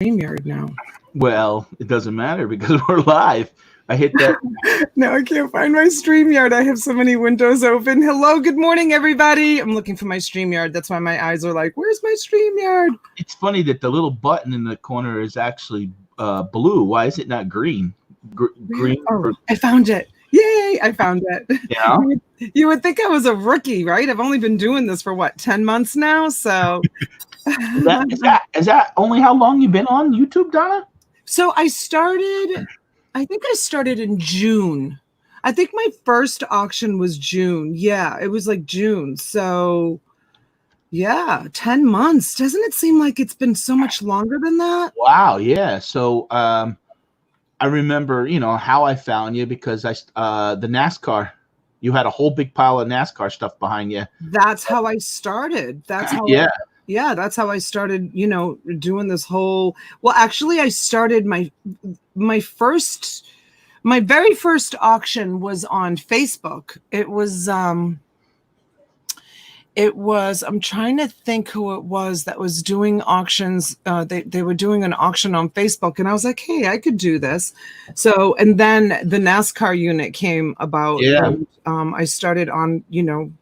StreamYard now. Well, it doesn't matter because we're live. I hit that. No, I can't find my StreamYard. I have so many windows open. Hello, good morning, everybody. I'm looking for my StreamYard. That's why my eyes are like, where's my StreamYard? It's funny that the little button in the corner is actually blue. Why is it not green? Green. Oh, I found it. Yay, I found it. Yeah. You would think I was a rookie, right? I've only been doing this for what, 10 months now? So Is that only how long you've been on YouTube, Donna? So I think I started in June. I think my first auction was June. Yeah, it was like June. So yeah, 10 months. Doesn't it seem like it's been so much longer than that? Wow, yeah. So I remember, how I found you because the NASCAR, you had a whole big pile of NASCAR stuff behind you. That's how I started. That's how that's how I started, doing this whole. Well, actually I started my very first auction was on Facebook. It was I'm trying to think who it was that was doing auctions. They were doing an auction on Facebook, and I was like, hey, I could do this. So, and then the NASCAR unit came about. Yeah. And, I started on,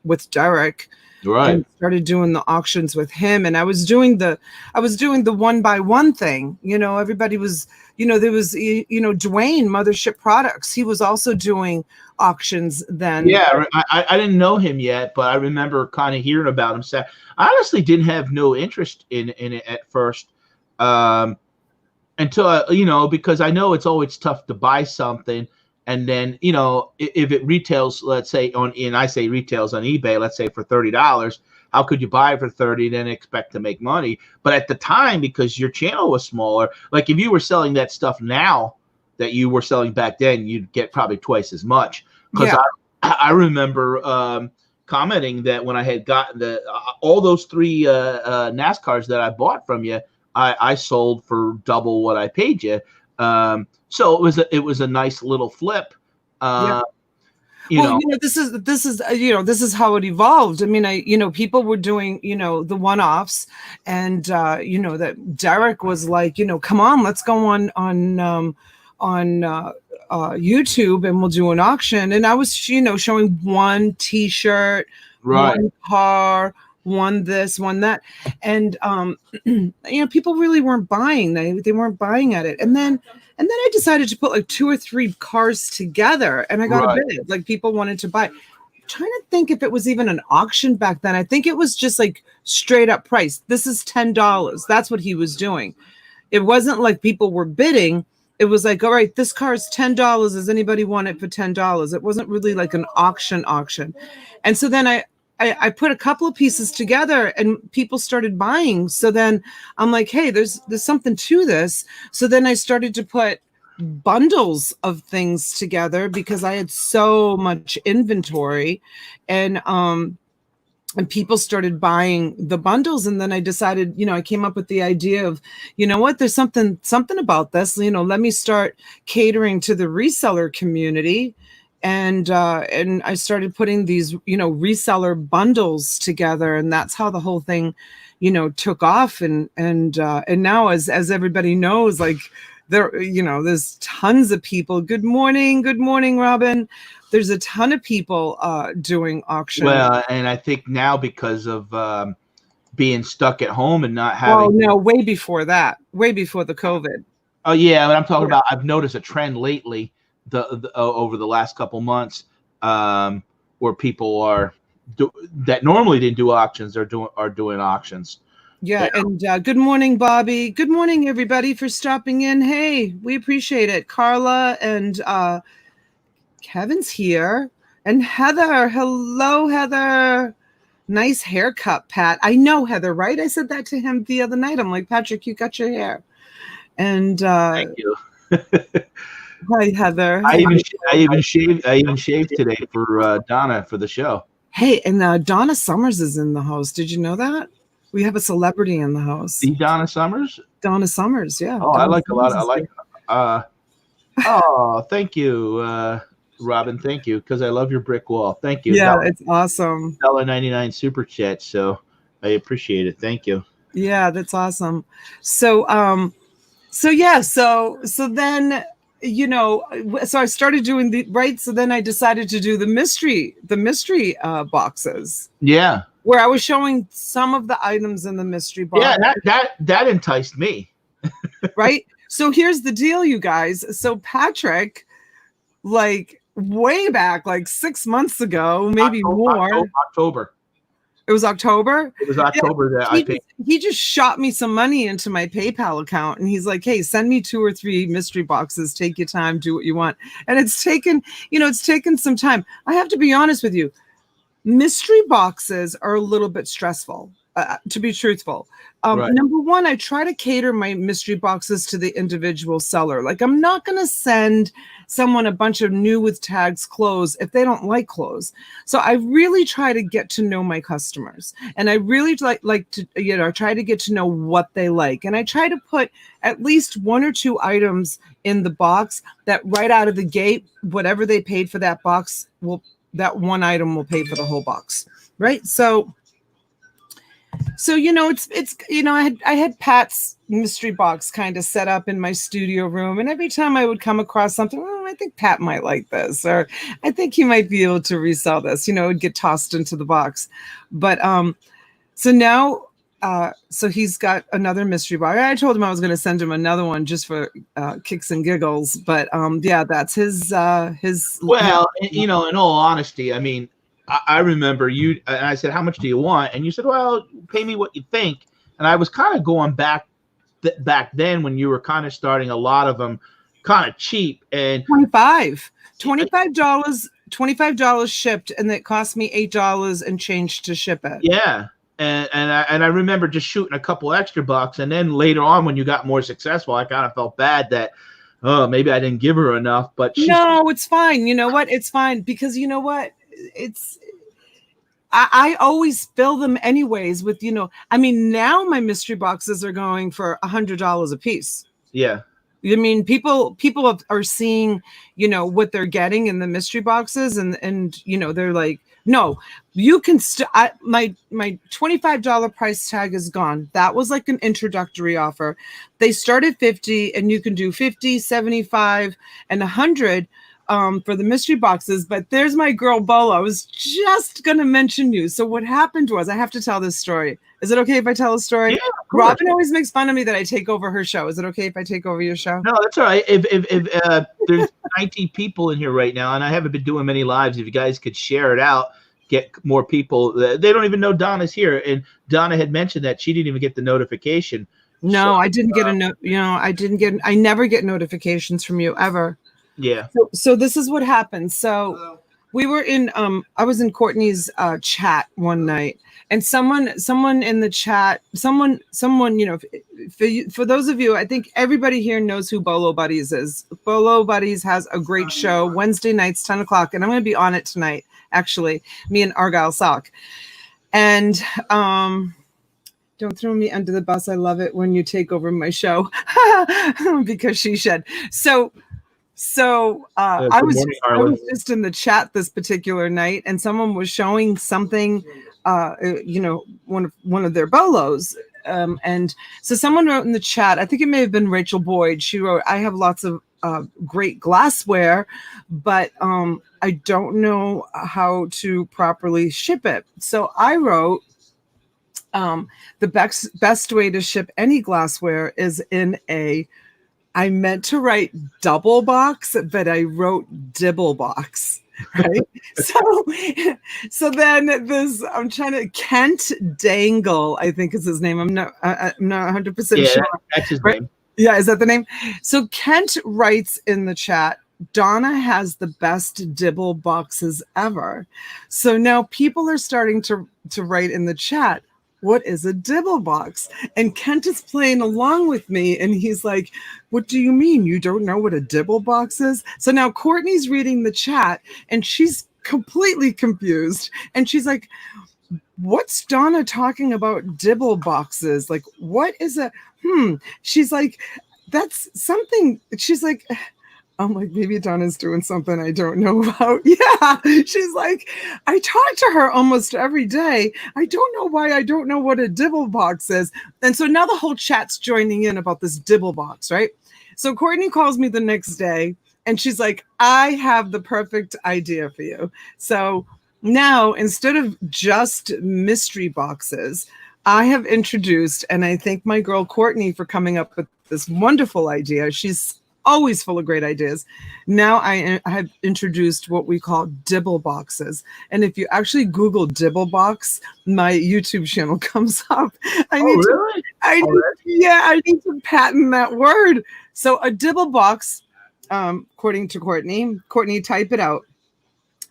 with Derek. Right. And started doing the auctions with him, and I was doing the 1x1 thing. Everybody was, there was, Dwayne Mothership Products. He was also doing auctions then. Yeah, I didn't know him yet, but I remember kind of hearing about him. So I honestly didn't have no interest in it at first, until because I know it's always tough to buy something. And then, if it retails, let's say I say retails on eBay, let's say for $30, how could you buy it for 30 then expect to make money? But at the time, because your channel was smaller, like if you were selling that stuff now that you were selling back then, you'd get probably twice as much. Because I remember commenting that when I had gotten all those three NASCARs that I bought from you, I sold for double what I paid you. So it was a nice little flip. This is how it evolved. I mean, people were doing, the one-offs, and that Derek was like, come on, let's go on YouTube and we'll do an auction. And I was, showing one T-shirt, right, one car, one this, one that, and people really weren't buying. They weren't buying at it, and then I decided to put like 2 or 3 cars together, and I got a bid. Like people wanted to buy. I'm trying to think if it was even an auction back then. I think it was just like straight up price. This is $10. That's what he was doing. It wasn't like people were bidding. It was like, all right, this car is $10. Does anybody want it for $10? It wasn't really like an auction. And so then I put a couple of pieces together and people started buying. So then I'm like, hey, there's something to this. So then I started to put bundles of things together because I had so much inventory, and people started buying the bundles. And then I decided, I came up with the idea of, what, there's something about this, let me start catering to the reseller community. And I started putting these, reseller bundles together, and that's how the whole thing, took off. And now, as everybody knows, like there's tons of people. Good morning, Robin. There's a ton of people doing auctions. Well, and I think now because of being stuck at home and not having. Oh no, way before that, way before the COVID. Oh yeah, but I'm talking about. I've noticed a trend lately. Over the last couple months, where people that normally didn't do auctions are doing auctions. Yeah, and good morning, Bobby. Good morning, everybody, for stopping in. Hey, we appreciate it. Carla and Kevin's here, and Heather. Hello, Heather. Nice haircut, Pat. I know Heather, right? I said that to him the other night. I'm like, Patrick, you got your hair. And thank you. Hi, Heather. I even shaved today for Donna for the show. Hey, and Donna Summers is in the house. Did you know that? We have a celebrity in the house. The Donna Summers? Donna Summers, yeah. Oh, Donna I like Summers a lot. I like. Oh, thank you, Robin. Thank you, because I love your brick wall. Thank you. Yeah, it's awesome. $1.99 super chat. So I appreciate it. Thank you. Yeah, that's awesome. So So yeah, so then so I started doing the right. So then I decided to do the mystery boxes Yeah. where I was showing some of the items in the mystery Yeah, box. that enticed me. Right. So here's the deal, you guys. So Patrick, like way back, like 6 months ago, maybe more. October. It was October. It was Yeah, October that I paid. he just shot me some money into my PayPal account, and he's like, "Hey, send me 2 or 3 mystery boxes. Take your time, do what you want." And it's taken some time. I have to be honest with you. Mystery boxes are a little bit stressful, to be truthful. Right. Number one, I try to cater my mystery boxes to the individual seller. Like, I'm not going to send someone a bunch of new with tags clothes if they don't like clothes. So I really try to get to know my customers, and I really like to try to get to know what they like, and I try to put at least 1 or 2 items in the box that right out of the gate, whatever they paid for that box that one item will pay for the whole box, right? So it's I had Pat's mystery box kind of set up in my studio room, and every time I would come across something, I think Pat might like this, or I think he might be able to resell this, it would get tossed into the box. But so now so he's got another mystery box. I told him I was going to send him another one just for kicks and giggles, but yeah, that's his Well, in all honesty, I mean, I remember you, and I said, "How much do you want?" And you said, "Well, pay me what you think." And I was kind of going back then when you were kind of starting a lot of them kind of cheap, and $25 shipped, and it cost me $8 and change to ship it. Yeah. And I remember just shooting a couple extra bucks, and then later on when you got more successful, I kind of felt bad that, oh, maybe I didn't give her enough. But no, it's fine. You know what? It's fine, because you know what? I always fill them anyways with, I mean, now my mystery boxes are going for $100 a piece. Yeah. I mean, people are seeing, what they're getting in the mystery boxes, and they're like, no, you can my $25 price tag is gone. That was like an introductory offer. They start at 50, and you can do 50, 75, and 100 for the mystery boxes. But there's my girl Bola. I was just gonna mention you. So what happened was, I have to tell this story. Is it okay if I tell a story? Yeah, Robin always makes fun of me that I take over her show. Is it okay if I take over your show? No, that's all right. If there's 19 people in here right now, and I haven't been doing many lives, if you guys could share it out, get more people. They don't even know Donna's here, and Donna had mentioned that she didn't even get the notification. No, so, I didn't get a note. I never get notifications from you ever. Yeah. So this is what happened. So we were I was in Courtney's chat one night, and someone in the chat, someone, for those of you, I think everybody here knows who Bolo Buddies is. Bolo Buddies has a great show Wednesday nights, 10 o'clock, and I'm going to be on it tonight, actually, me and Argyle Sock. And don't throw me under the bus. I love it when you take over my show because she should. So I was just in the chat this particular night, and someone was showing something, one of their bolos. And so someone wrote in the chat, I think it may have been Rachel Boyd. She wrote, "I have lots of great glassware, but I don't know how to properly ship it." So I wrote, the best way to ship any glassware is in I meant to write double box, but I wrote dibble box, right? so then I'm trying to, Kent Dangle, I think is his name. I'm not 100% sure. That's his name. Yeah, is that the name? So Kent writes in the chat, "Donna has the best dibble boxes ever." So now people are starting to write in the chat, "What is a dibble box?" And Kent is playing along with me, and he's like, "What do you mean? You don't know what a dibble box is?" So now Courtney's reading the chat, and she's completely confused. And she's like, "What's Donna talking about dibble boxes? Like, what is a, She's like, "That's something." She's like, I'm like, maybe Donna's doing something I don't know about. Yeah. She's like, I talk to her almost every day. I don't know why I don't know what a dibble box is. And so now the whole chat's joining in about this dibble box, right? So Courtney calls me the next day and she's like, I have the perfect idea for you. So now instead of just mystery boxes, I have introduced, and I thank my girl Courtney for coming up with this wonderful idea. She's always full of great ideas. Now I have introduced what we call dibble boxes. And if you actually Google dibble box, my YouTube channel comes up. Oh, really? I need to patent that word. So a dibble box, according to Courtney, type it out.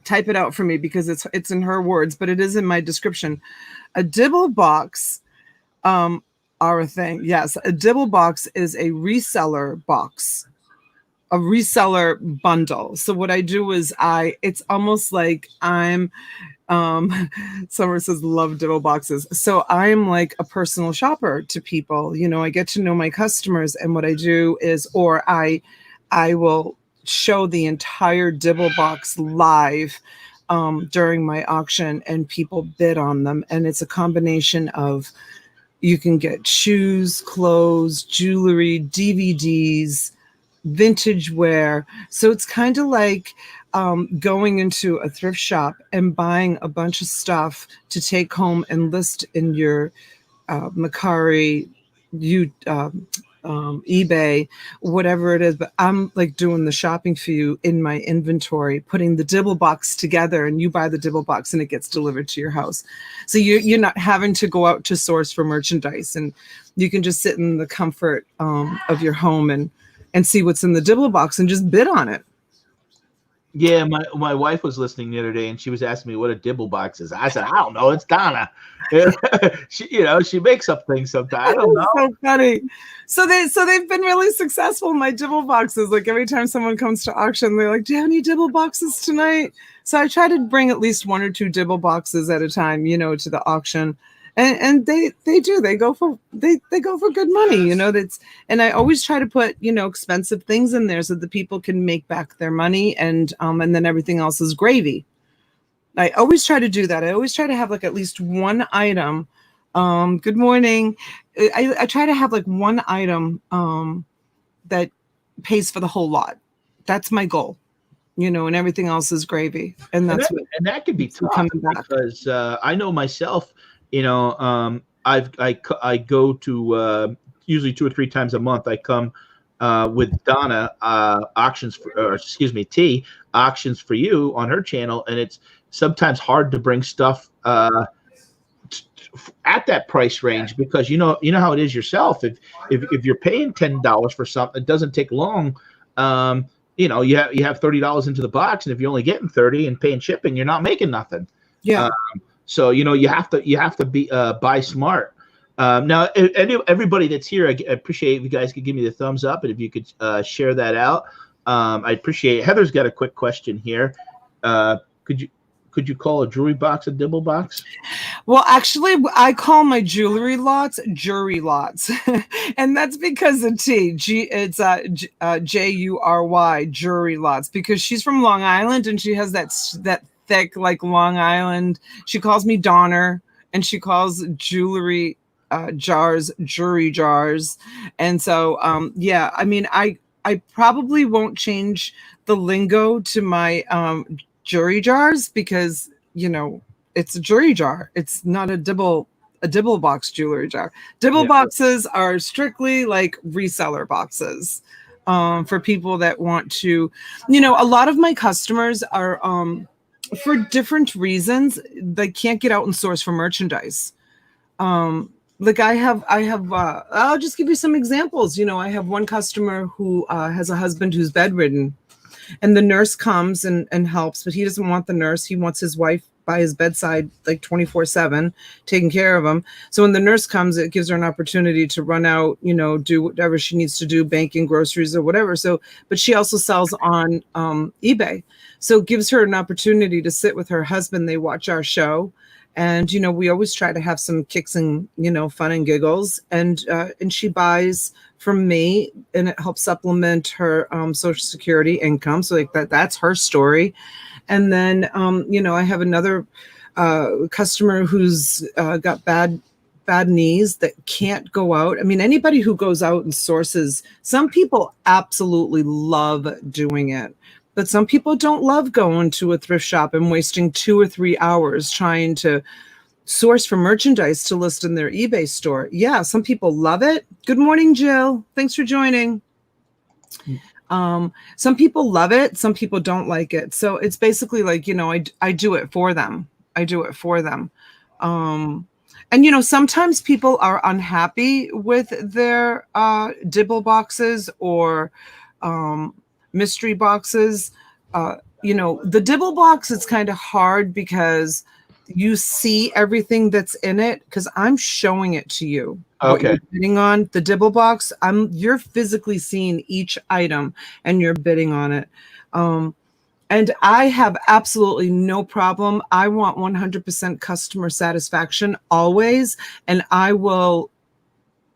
Type it out for me because it's in her words, but it is in my description. A dibble box are a thing. Yes, a dibble box is a reseller box, a reseller bundle. So what I do is it's almost like I'm Summer says love dibble boxes. So I'm like a personal shopper to people. You know, I get to know my customers, and what I do is, or I will show the entire dibble box live during my auction, and people bid on them. And it's a combination of, you can get shoes, clothes, jewelry, DVDs, vintage wear. So it's kind of like going into a thrift shop and buying a bunch of stuff to take home and list in your Macari, eBay, whatever it is. But I'm like doing the shopping for you in my inventory, putting the dibble box together, and you buy the dibble box and it gets delivered to your house. So you're not having to go out to source for merchandise, and you can just sit in the comfort of your home and see what's in the dibble box and just bid on it. Yeah, my wife was listening the other day, and she was asking me what a dibble box is. I said, I don't know. It's Donna. She makes up things sometimes. I don't know. So funny. So they've been really successful. My dibble boxes. Like every time someone comes to auction, they're like, "Do you have any dibble boxes tonight?" So I try to bring at least 1 or 2 dibble boxes at a time, to the auction. And they do. They go for good money, and I always try to put, expensive things in there so the people can make back their money, and then everything else is gravy. I always try to do that. I always try to have like at least one item. Good morning. I try to have like one item that pays for the whole lot. That's my goal, and everything else is gravy. And that could be tough because I know myself. I go to usually 2 or 3 times a month. I come with Donna auctions T auctions for you on her channel, and it's sometimes hard to bring stuff at that price range because you know how it is yourself. If you're paying $10 for something, it doesn't take long. You have $30 into the box, and if you're only getting 30 and paying shipping, you're not making nothing. Yeah. So you have to be buy smart. Now, everybody that's here, I appreciate if you guys could give me the thumbs up, and if you could share that out, I appreciate it. Heather's got a quick question here. Could you call a jewelry box a dibble box? Well, actually, I call my jewelry lots jury lots, and that's because of it's Jury, jury lots, because she's from Long Island and she has that thick like Long Island. She calls me Donner, and she calls jewelry jars jury jars, and so I mean, I probably won't change the lingo to my jury jars because it's a jury jar. It's not a dibble box jewelry jar. Dibble boxes are strictly like reseller boxes for people that want to, a lot of my customers are for different reasons, they can't get out and source for merchandise. Like I have I'll just give you some examples. I have one customer who has a husband who's bedridden, and the nurse comes and helps, but he doesn't want the nurse. He wants his wife by his bedside like 24/7 taking care of him. So when the nurse comes, it gives her an opportunity to run out, do whatever she needs to do, banking, groceries, or whatever. So, but she also sells on eBay. So it gives her an opportunity to sit with her husband. They watch our show, And we always try to have some kicks and fun and giggles. And she buys from me, and it helps supplement her Social Security income. So like that's her story. And then I have another customer who's got bad knees that can't go out. I mean, anybody who goes out and sources, some people absolutely love doing it, but some people don't love going to a thrift shop and wasting 2 or 3 hours trying to source for merchandise to list in their eBay store. Yeah, some people love it. Good morning, Jill. Thanks for joining. Some people love it. Some people don't like it. So it's basically like, I do it for them. I do it for them. And sometimes people are unhappy with their dibble boxes or mystery boxes. The dibble box is kind of hard because you see everything that's in it, because I'm showing it to you. Okay. What you're bidding on the dibble box, you're physically seeing each item and you're bidding on it. And I have absolutely no problem. I want 100% customer satisfaction always, and I will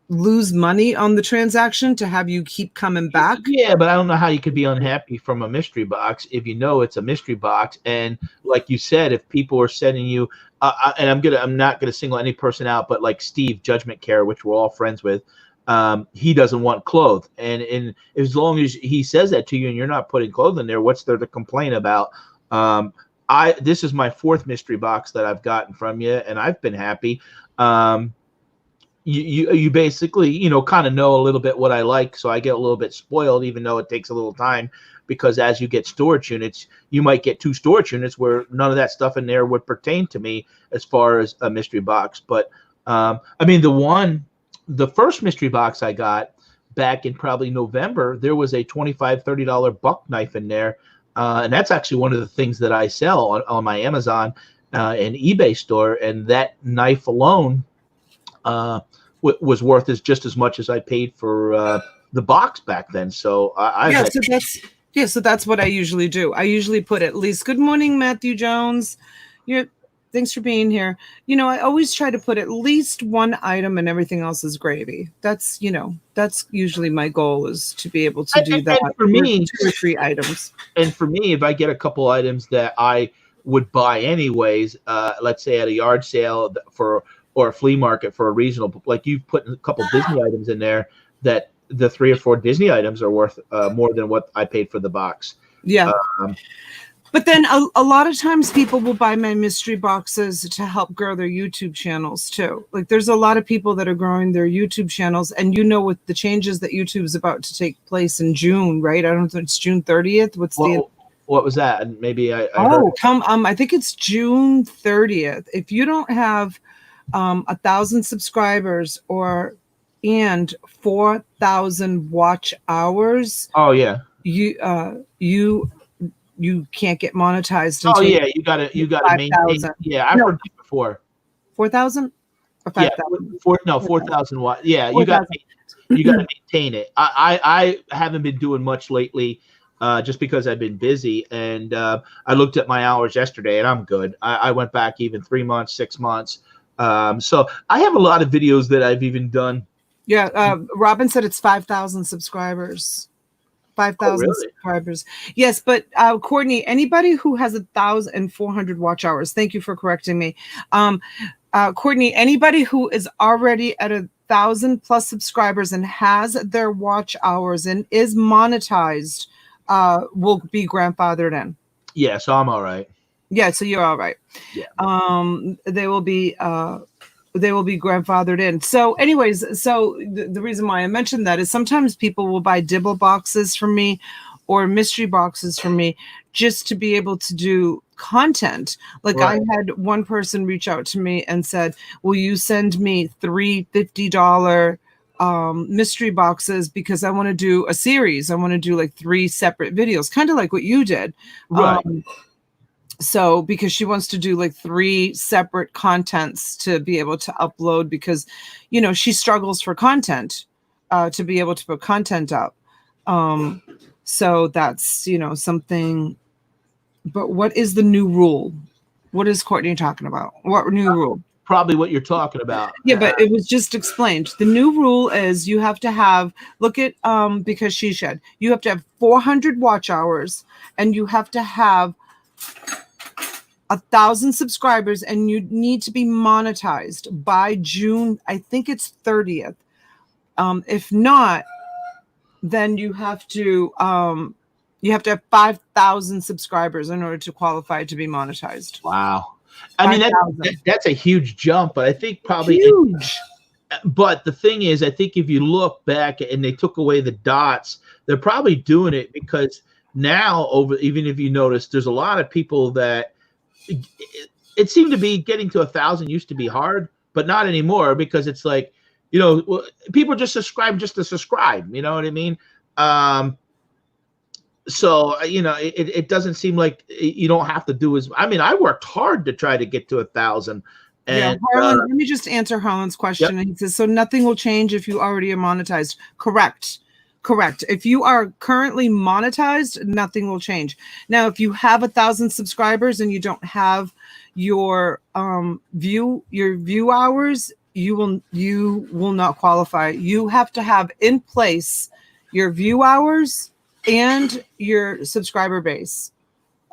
lose money on the transaction to have you keep coming back. Yeah, but I don't know how you could be unhappy from a mystery box if you know it's a mystery box. And like you said, if people are sending you, and I'm not gonna single any person out, but like Steve Judgment Care, which we're all friends with, he doesn't want clothes, and as long as he says that to you and you're not putting clothes in there, what's there to complain about? This is my 4th mystery box that I've gotten from you, and I've been happy. You basically, kind of know a little bit what I like, so I get a little bit spoiled, even though it takes a little time, because as you get storage units, you might get 2 storage units where none of that stuff in there would pertain to me as far as a mystery box. But I mean, the first mystery box I got back in probably November, there was a $25, $30 buck knife in there, and that's actually one of the things that I sell on my Amazon and eBay store, and that knife alone was worth just as much as I paid for the box back then. So so that's what I usually do. I usually put at least, good morning, Matthew Jones. Thanks for being here. I always try to put at least 1 item and everything else is gravy. That's usually my goal, is to be able to do that. And for me, 2 or 3 items. And for me, if I get a couple items that I would buy anyways, let's say at a yard sale or a flea market for a reasonable, like you've put a couple Disney items in there, that the 3 or 4 Disney items are worth more than what I paid for the box. Yeah. But then a lot of times people will buy my mystery boxes to help grow their YouTube channels too. Like there's a lot of people that are growing their YouTube channels, and with the changes that YouTube's about to take place in June, right? I don't know if it's June 30th. What was that? And maybe I I think it's June 30th. If you don't have 1,000 subscribers and 4,000 watch hours. Oh yeah. You can't get monetized. Oh yeah, you gotta maintain. Yeah, I've heard that before. 4,000 or 5,000? 4,000 watts. Yeah, you got to maintain it. I haven't been doing much lately, just because I've been busy. And I looked at my hours yesterday, and I'm good. I went back even 3 months, 6 months. So I have a lot of videos that I've even done. Yeah, Robin said it's 5,000 subscribers. 5,000 subscribers. Yes, but Courtney, anybody who has 1,400 watch hours, thank you for correcting me. Courtney, anybody who is already at 1,000+ subscribers and has their watch hours and is monetized will be grandfathered in. Yeah, so I'm all right. Yeah, so you're all right. Yeah. They will be grandfathered in. So anyways, the reason why I mentioned that is sometimes people will buy dibble boxes from me or mystery boxes from me just to be able to do content. Like right. I had one person reach out to me and said, will you send me 3 $50 mystery boxes, because I want to do a series. I want to do like 3 separate videos, kind of like what you did. Right. So because she wants to do like 3 separate contents to be able to upload, because, she struggles for content, to be able to put content up. So that's, something, but what is the new rule? What is Courtney talking about? What new rule? Probably what you're talking about. Yeah, but it was just explained. The new rule is you have to have, look at because she said you have to have 400 watch hours, and you have to have 1,000 subscribers, and you need to be monetized by June, I think it's 30th. If not, then you have to have 5,000 subscribers in order to qualify to be monetized. Wow. I mean, that's a huge jump, but I think probably huge. But the thing is, I think if you look back and they took away the dots, they're probably doing it because now, even if you notice, there's a lot of people that it seemed to be getting to 1,000 used to be hard, but not anymore, because it's like, you know, people just subscribe just to subscribe. You know what I mean? So, you know, it doesn't seem like you don't have to do as. I mean, I worked hard to try to get to 1,000. And Harlan, let me just answer Harlan's question. Yep. He says, so nothing will change if you already are monetized. Correct. If you are currently monetized, nothing will change. Now, if you have 1,000 subscribers and you don't have your view hours, you will not qualify. You have to have in place your view hours and your subscriber base.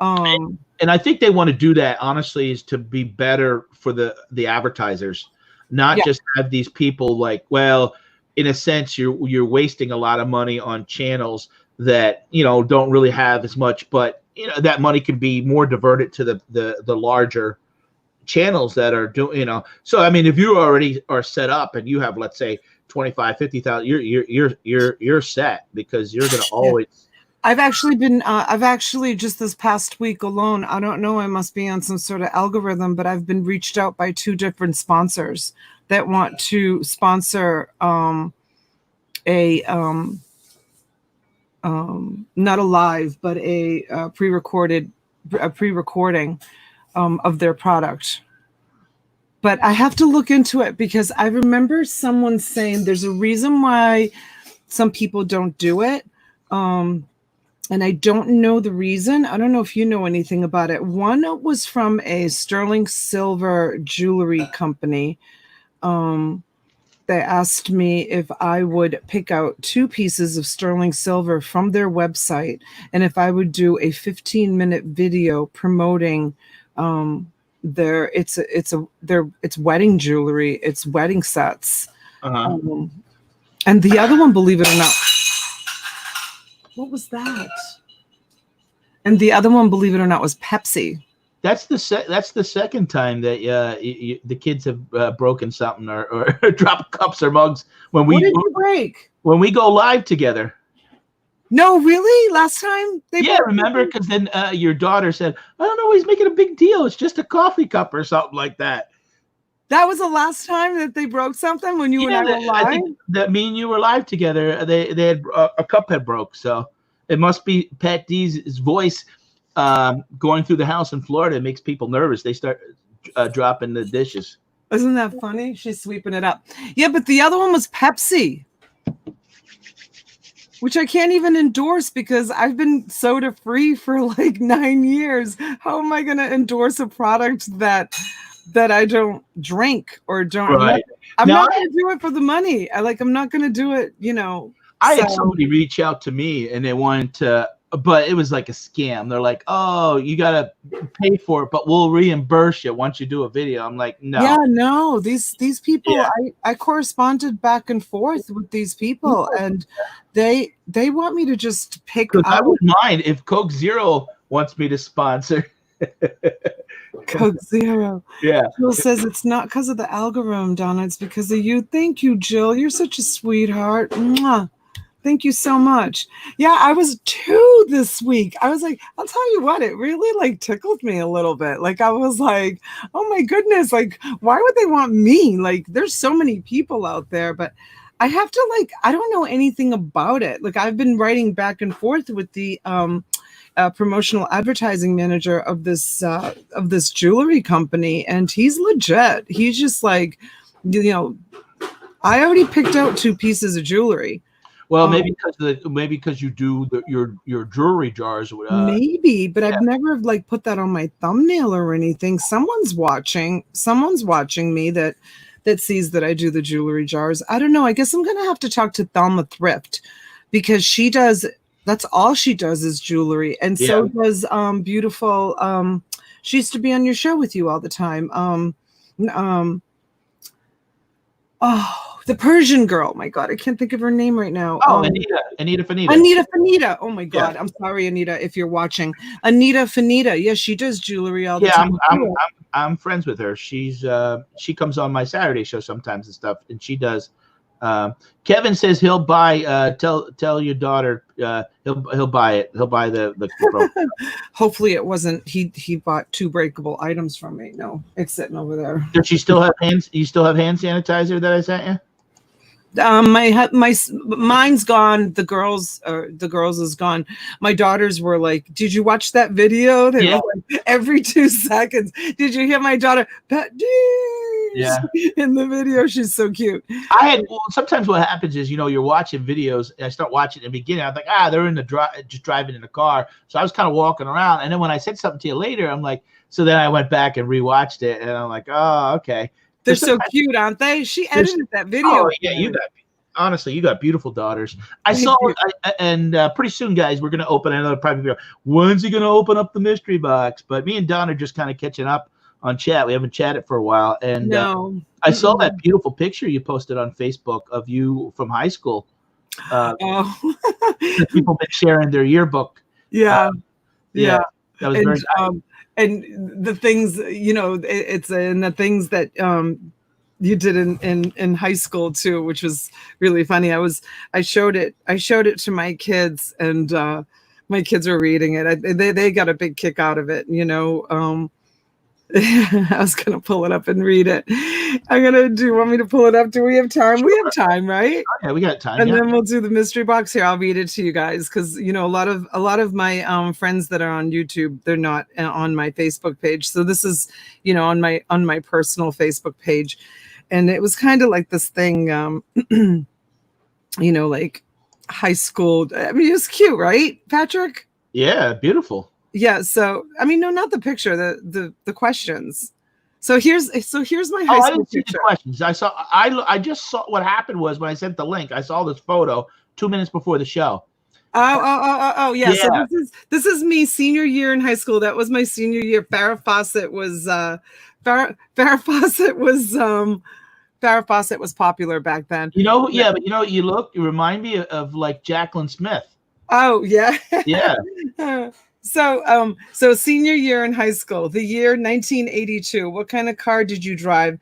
And I think they want to do that, honestly, is to be better for the advertisers, not just have these people like, well, in a sense, you're wasting a lot of money on channels that, you know, don't really have as much, but you know, that money can be more diverted to the larger channels that are doing, you know. So I mean, if you already are set up and you have, let's say, 25, 50,000, you're set, because you're going to always. I've actually just this past week alone, I don't know, I must be on some sort of algorithm, but I've been reached out by 2 different sponsors that want to sponsor not a live, but a pre-recording of their product. But I have to look into it, because I remember someone saying there's a reason why some people don't do it. And I don't know the reason. I don't know if you know anything about it. One was from a sterling silver jewelry company. They asked me if I would pick out 2 pieces of sterling silver from their website, and if I would do a 15-minute video promoting their wedding jewelry, its wedding sets. And the other one, believe it or not, what was that? And the other one, believe it or not, was Pepsi. That's the second time that the kids have broken something or dropped cups or mugs when we. What did you break? When we go live together. No, really? Last time remember? Because then your daughter said, "I don't know, he's making a big deal. It's just a coffee cup or something like that." That was the last time that they broke something, when you and I were live? I think that me and you were live together. They had a cup had broke, so it must be Patdees' voice going through the house in Florida. It makes people nervous. They start dropping the dishes. Isn't that funny? She's sweeping it up. Yeah, but the other one was Pepsi, which I can't even endorse because I've been soda free for like 9 years. How am I going to endorse a product that I don't drink or don't? Right. I'm not going to do it for the money. I'm not going to do it, you know. I had somebody reach out to me and they wanted to, but it was like a scam. They're like, "Oh, you got to pay for it, but we'll reimburse you once you do a video." I'm like, "No." Yeah, no. These people, I corresponded back and forth with these people, and they want me to just pick out. I wouldn't mind if Coke Zero wants me to sponsor. Coke Zero. Yeah. Jill says it's not because of the algorithm, Donna. It's because of you. Thank you, Jill. You're such a sweetheart. Mwah. Thank you so much. Yeah, I was 2 this week. I was like, I'll tell you what, it really tickled me a little bit. I was like, oh my goodness, why would they want me? There's so many people out there, but I have to I don't know anything about it. I've been writing back and forth with the promotional advertising manager of this jewelry company, and he's legit. He's just I already picked out 2 pieces of jewelry. Well, Um, maybe because you do your jewelry jars. Maybe, but Yeah. I've never like put that on my thumbnail or anything. Someone's watching. Someone's watching me that sees that I do the jewelry jars. I don't know. I guess I'm gonna have to talk to Thelma Thrift because she does. That's all she does is jewelry, and Yeah. so does beautiful. She used to be on your show with you all the time. Um, oh, the Persian girl. My God, I can't think of her name right now. Oh, Anita Fanita. Anita Fanita. Oh my Yeah. God. I'm sorry, Anita, if you're watching. Anita Fanita. Yeah, she does jewelry all the Yeah, time. I'm friends with her. She comes on my Saturday show sometimes and stuff, and she does. Kevin says he'll buy. Tell your daughter he'll buy it. He'll buy the Hopefully it wasn't he bought 2 breakable items from me. No, it's sitting over there. Does she still have hands? You still have hand sanitizer that I sent you? Mine's gone. The girls is gone. My daughters were like, "Did you watch that video?" They Yeah. were like, every 2 seconds. Did you hear my daughter Patdees? Yeah. In the video, she's so cute. Sometimes what happens is, you're watching videos, and I start watching in the beginning. I'm like, they're in just driving in the car. So I was kind of walking around, and then when I said something to you later, I'm like, so then I went back and rewatched it, and I'm like, oh, okay. They're so cute, aren't they? She edited that video. Oh yeah, honestly, you got beautiful daughters. I saw, and pretty soon, guys, we're gonna open another private video. When's he gonna open up the mystery box? But me and Don are just kind of catching up on chat. We haven't chatted for a while, and I saw that beautiful picture you posted on Facebook of you from high school. People been sharing their yearbook. Yeah, that was very nice. And the things, it's in the things that you did in high school too, which was really funny. I showed it to my kids, and my kids were reading it. They got a big kick out of it. I was gonna pull it up and read it. Do you want me to pull it up? Do we have time? Sure. We have time, right? Yeah, we got time. And then we'll do the mystery box here. I'll read it to you guys because a lot of my friends that are on YouTube, they're not on my Facebook page. So this is on my personal Facebook page, and it was kind of like this thing, like high school. I mean, it was cute, right, Patrick? Yeah, beautiful. Yeah. So, no, not the picture, the questions. So here's my high school I didn't see picture. the questions. I just saw what happened was when I sent the link, I saw this photo 2 minutes before the show. Oh, yeah. So this is me senior year in high school. That was my senior year. Farrah Fawcett was Farrah Fawcett was popular back then. But you remind me of like Jacqueline Smith. Oh, yeah. Yeah. So senior year in high school, the year 1982, what kind of car did you drive?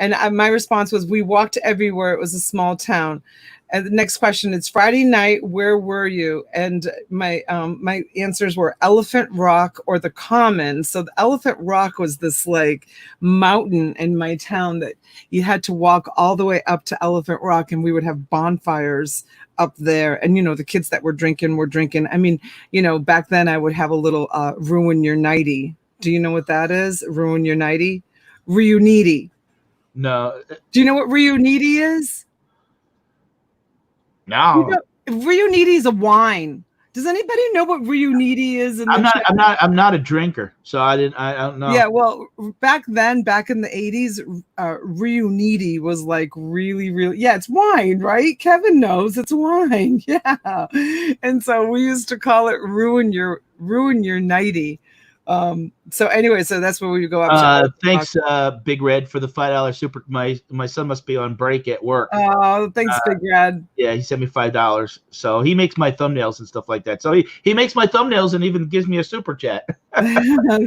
And my response was, we walked everywhere. It was a small town. And the next question, it's Friday night. Where were you? And my answers were Elephant Rock or the Common. So the Elephant Rock was this like mountain in my town that you had to walk all the way up to Elephant Rock, and we would have bonfires up there. And the kids that were drinking were drinking. I mean, back then I would have a little ruin your nightie. Do you know what that is? Ruin your nightie? Reuniti. No. Do you know what Reuniti is? No. Reuniti is a wine. Does anybody know what Reuniti is? I'm not a drinker, so I don't know. Yeah, well, back in the 80s, Reuniti was like really, really, yeah, it's wine, right? Kevin knows it's wine. Yeah. And so we used to call it ruin your nightie. So anyway, so that's where we go up. Thanks, Big Red, for the $5 super. My son must be on break at work. Oh, thanks, Big Red. Yeah, he sent me $5. So he makes my thumbnails and stuff like that. So he makes my thumbnails and even gives me a super chat.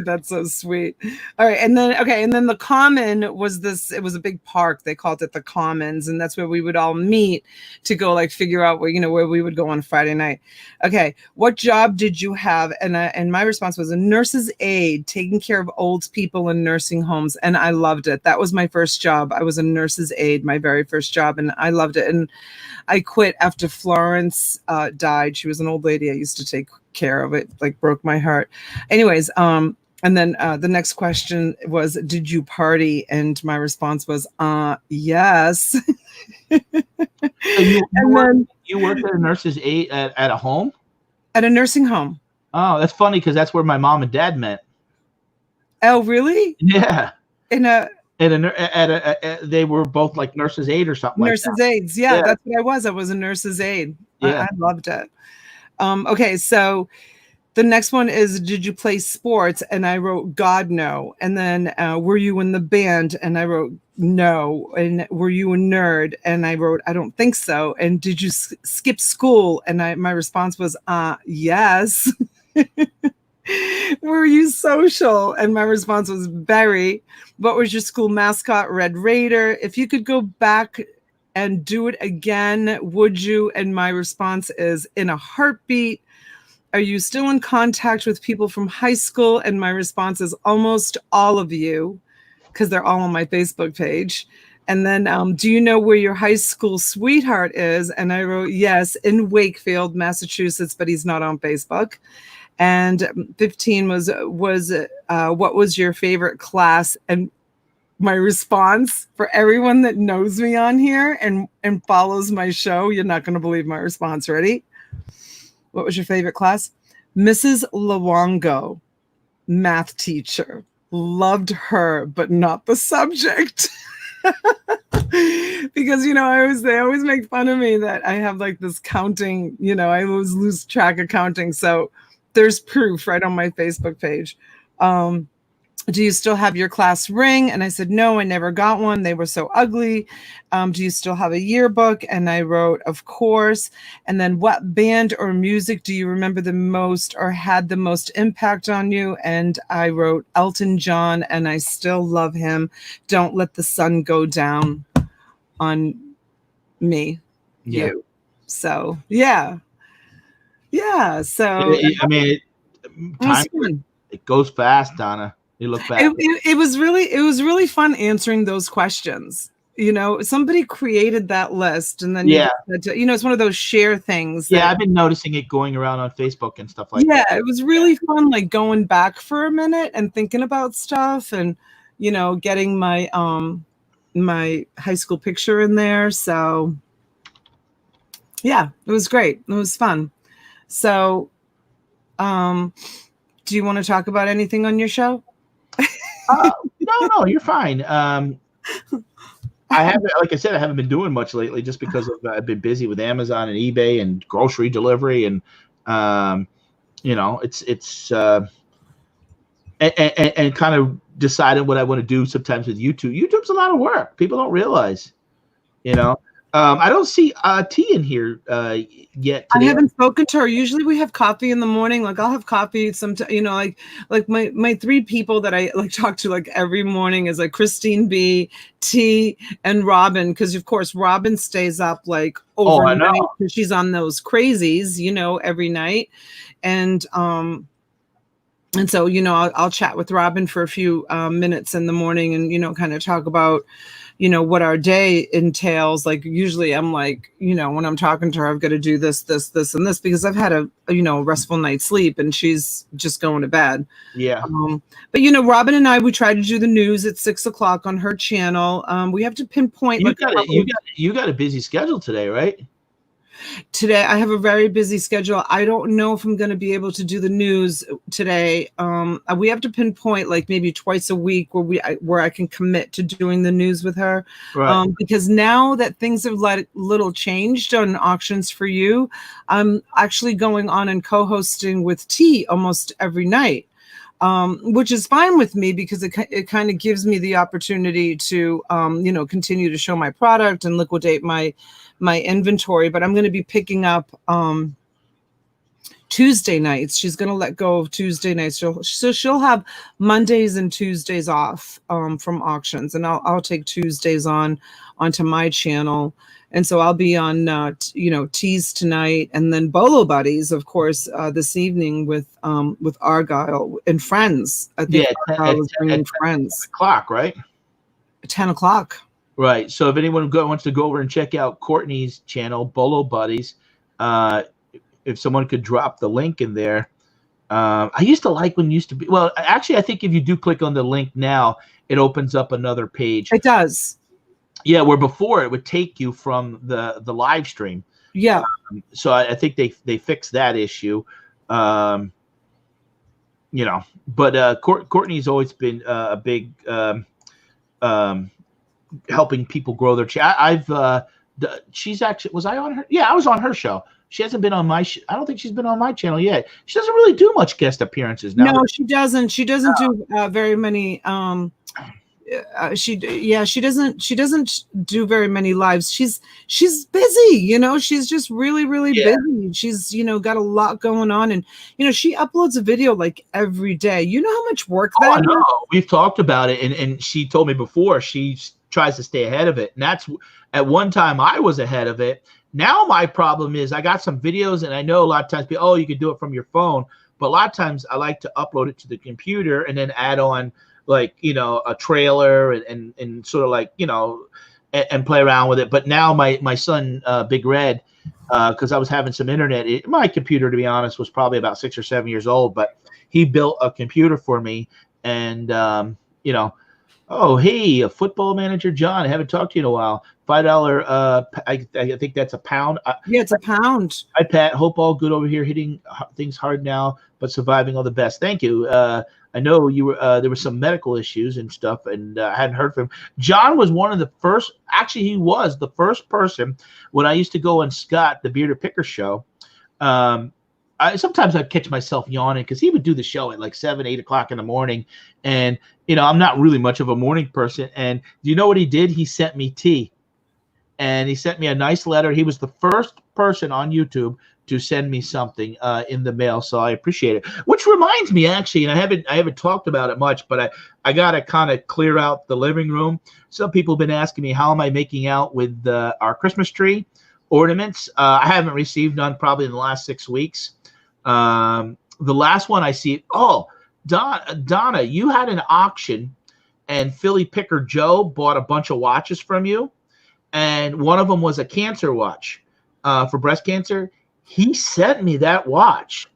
That's so sweet. All right, and then the Common was this. It was a big park. They called it the Commons, and that's where we would all meet to go like figure out where we would go on Friday night. Okay, what job did you have? And my response was a nurse's aide, taking care of old people in nursing homes, and I loved it. That was my first job. I was a nurse's aide, my very first job, and I loved it. And I quit after Florence died. She was an old lady I used to take care of. It like broke my heart. Anyways, and then the next question was, did you party? And my response was, yes. You You worked at a nurse's aide at a home? At a nursing home. Oh, that's funny because that's where my mom and dad met. Oh, really? Yeah. In a They were both like nurse's aide or something like nurse's that. aides. Yeah, Yeah. that's what I was. I was a nurse's aide. Yeah. I loved it. Okay, so the next one is, did you play sports? And I wrote, God, no. And then, were you in the band? And I wrote, no. And were you a nerd? And I wrote, I don't think so. And did you skip school? And my response was, yes. Were you social? And my response was, very. What was your school mascot? Red Raider. If you could go back and do it again, would you? And my response is, in a heartbeat. Are you still in contact with people from high school? And my response is, almost all of you, because they're all on my Facebook page. And then, do you know where your high school sweetheart is? And I wrote, yes, in Wakefield, Massachusetts, but he's not on Facebook. And 15 was what was your favorite class? And my response, for everyone that knows me on here and follows my show, you're not going to believe my response. Ready? What was your favorite class? Mrs. Luongo, math teacher. Loved her, but not the subject. Because, they always make fun of me that I have like this counting, I always lose track of counting. So there's proof right on my Facebook page. Do you still have your class ring? And I said, no, I never got one. They were so ugly. Do you still have a yearbook? And I wrote, of course. And then, what band or music do you remember the most or had the most impact on you? And I wrote, Elton John, and I still love him. Don't let the sun go down on me. Yeah. You. So, yeah. Yeah. So, It goes fast, Donna. You look back. It was really fun answering those questions. Somebody created that list, and then it's one of those share things. Yeah, I've been noticing it going around on Facebook and stuff like that. Yeah, it was really fun, like going back for a minute and thinking about stuff, and getting my my high school picture in there. So yeah, it was great. It was fun. So, do you want to talk about anything on your show? No, you're fine. I haven't, like I said, I haven't been doing much lately just because I've been busy with Amazon and eBay and grocery delivery, and it's and kind of deciding what I want to do sometimes with YouTube. YouTube's a lot of work. People don't realize, I don't see T in here yet today. I haven't spoken to her. Usually we have coffee in the morning. Like I'll have coffee like my three people that I like talk to like every morning is like Christine B, T, and Robin. Because of course Robin stays up like overnight because she's on those crazies, every night. And so, I'll chat with Robin for a few minutes in the morning and, kind of talk about, what our day entails. Like usually I'm like, when I'm talking to her, I've got to do this, this, this, and this, because I've had a restful night's sleep and she's just going to bed. Yeah. But, Robin and I, we try to do the news at 6:00 on her channel. We have to pinpoint. You got a busy schedule today, right? Today I have a very busy schedule. I don't know if I'm going to be able to do the news today. We have to pinpoint like maybe twice a week where I can commit to doing the news with her. Right. Because now that things have little changed on Auctions for You, I'm actually going on and co-hosting with T almost every night. Which is fine with me because it kind of gives me the opportunity to, continue to show my product and liquidate my inventory. But I'm going to be picking up Tuesday nights. She's going to let go of Tuesday nights. So she'll have Mondays and Tuesdays off from auctions, and I'll take Tuesdays onto my channel. And so I'll be on, Tease tonight, and then Bolo Buddies, of course, this evening with Argyle and Friends. I think Argyle is bringing Friends. 10 o'clock, right? 10 o'clock. Right. So if anyone wants to go over and check out Courtney's channel, Bolo Buddies, if someone could drop the link in there. I used to like when it used to be. Well, actually, I think if you do click on the link now, it opens up another page. It does. Yeah, where before it would take you from the live stream. Yeah. So I think they fixed that issue. You know, but Courtney's always been a big helping people grow their channel. She's actually, was I on her? Yeah, I was on her show. She hasn't been on my. I don't think she's been on my channel yet. She doesn't really do much guest appearances now. No, she doesn't. She doesn't do very many. She doesn't do very many lives. She's busy, you know. She's just really busy. She's got a lot going on, and she uploads a video like every day. You know how much work that I know. is? We've talked about it, and she told me before she tries to stay ahead of it. And that's at one time I was ahead of it. Now my problem is I got some videos, and I know a lot of times people, oh, you can do it from your phone, but a lot of times I like to upload it to the computer and then add on like a trailer and sort of like and play around with it. But now my son Big Red, because I was having some internet, my computer, to be honest, was probably about 6 or 7 years old, but he built a computer for me. And oh, hey, a football manager John, I haven't talked to you in a while. $5 I think that's a pound. Yeah, it's a pound. Hi Pat, hope all good over here, hitting things hard now but surviving. All the best. Thank you. I know you were there were some medical issues and stuff, and I hadn't heard from him. John was one of the first, actually he was the first person when I used to go on Scott the Bearded Picker show. Sometimes I'd catch myself yawning because he would do the show at like 7, 8 o'clock in the morning, and I'm not really much of a morning person. And do you know what he did? He sent me tea. And he sent me a nice letter. He was the first person on YouTube to send me something in the mail, so I appreciate it. Which reminds me, actually, and I haven't talked about it much, but I got to kind of clear out the living room. Some people have been asking me, how am I making out with our Christmas tree ornaments? I haven't received none probably in the last 6 weeks. The last one I see, oh, Donna, you had an auction, and Philly Picker Joe bought a bunch of watches from you. And one of them was a cancer watch for breast cancer. He sent me that watch,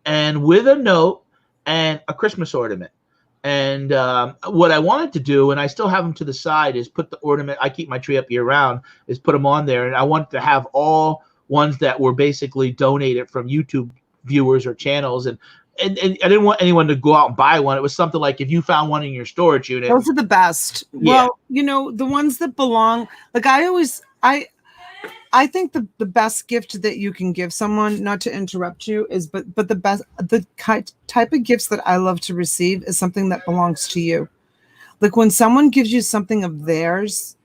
and with a note and a Christmas ornament. And what I wanted to do, and I still have them to the side, is put the ornament. I keep my tree up year round. Is put them on there, and I want to have all ones that were basically donated from YouTube viewers or channels. And I didn't want anyone to go out and buy one. It was something like if you found one in your storage unit. Those are the best. Yeah. Well, the ones that belong, like I think the best gift that you can give someone, not to interrupt you, is the type of gifts that I love to receive is something that belongs to you. Like when someone gives you something of theirs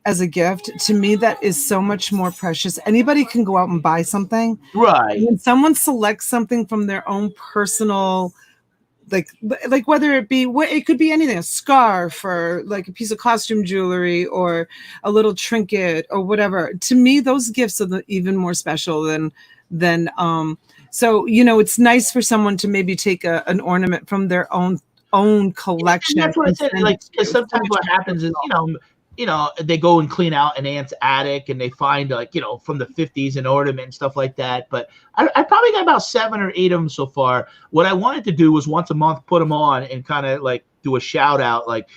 as a gift, to me, that is so much more precious. Anybody can go out and buy something. Right. When someone selects something from their own personal, like whether it could be anything, a scarf or like a piece of costume jewelry or a little trinket or whatever. To me, those gifts are even more special than so it's nice for someone to maybe take an ornament from their own collection. And that's what I said. Like, because sometimes what happens is, they go and clean out an aunt's attic and they find from the 50s an ornament and stuff like that. But I probably got about 7 or 8 of them so far. What I wanted to do was once a month put them on and kind of like do a shout out, like,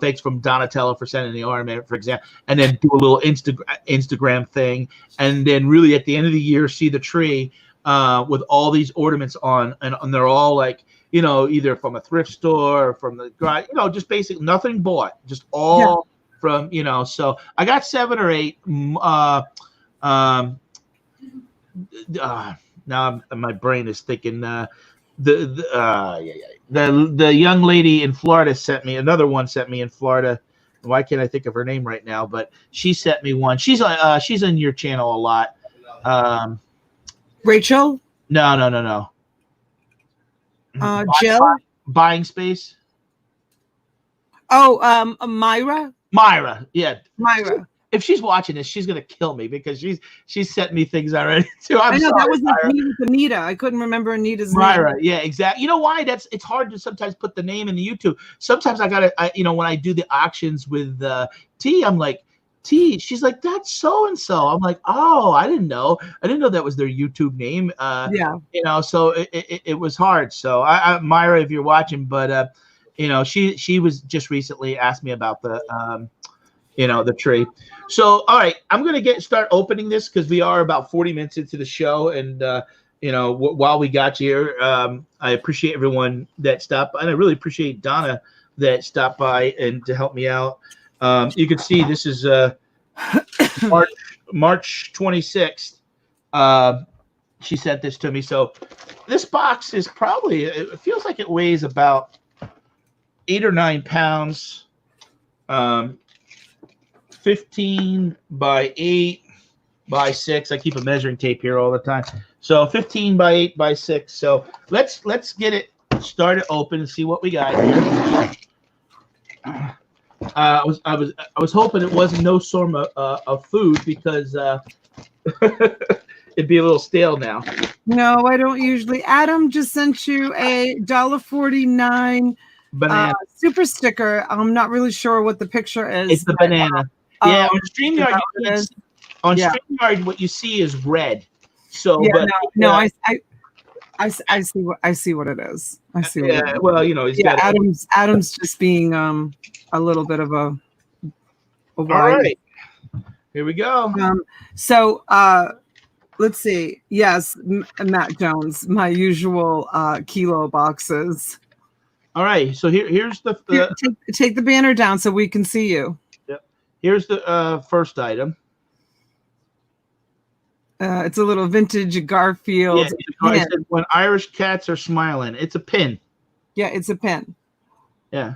thanks from Donatello for sending the ornament, for example, and then do a little Instagram thing. And then really at the end of the year, see the tree with all these ornaments on, and they're all like, either from a thrift store or from the garage, just basic, nothing bought, just all. Yeah. From so I got 7 or 8. Now my brain is thinking. The young lady in Florida sent me another one. Sent me in Florida. Why can't I think of her name right now? But she sent me one. She's in your channel a lot. Rachel? No. Jill? Buying space. Oh, Myra, yeah. Myra. If she's watching this, she's gonna kill me because she's sent me things already too. I know that was Anita. I couldn't remember Anita's name. Myra, yeah, exactly. You know why? It's hard to sometimes put the name in the YouTube. Sometimes I gotta, when I do the auctions with T, I'm like, T. She's like, that's so and so. I'm like, oh, I didn't know that was their YouTube name. Yeah. So it was hard. So I Myra, if you're watching, but she was just recently asked me about the the tree. So, all right, I'm going to start opening this because we are about 40 minutes into the show. And, while we got you here, I appreciate everyone that stopped by. And I really appreciate Donna that stopped by and to help me out. You can see this is March 26th. She sent this to me. So this box is it feels like it weighs about 8 or 9 pounds. 15 by 8 by 6. I keep a measuring tape here all the time. So 15 by 8 by 6. So let's get it started open and see what we got here. I was hoping it wasn't no sort of food because it'd be a little stale now. No, I don't usually. Adam just sent you a $1.49 banana super sticker. I'm not really sure what the picture is. It's the banana. Yeah, on StreamYard, StreamYard, what you see is red. So, yeah, but I see what it is. I see. What it is. Well, he's got Adam's just being a little bit of a all right. Here we go. So let's see. Yes, Matt Jones, my usual kilo boxes. All right. So here's the take the banner down so we can see you. Here's the first item. It's a little vintage Garfield. Yeah, it said, when Irish cats are smiling. It's a pin. Yeah, it's a pin. Yeah.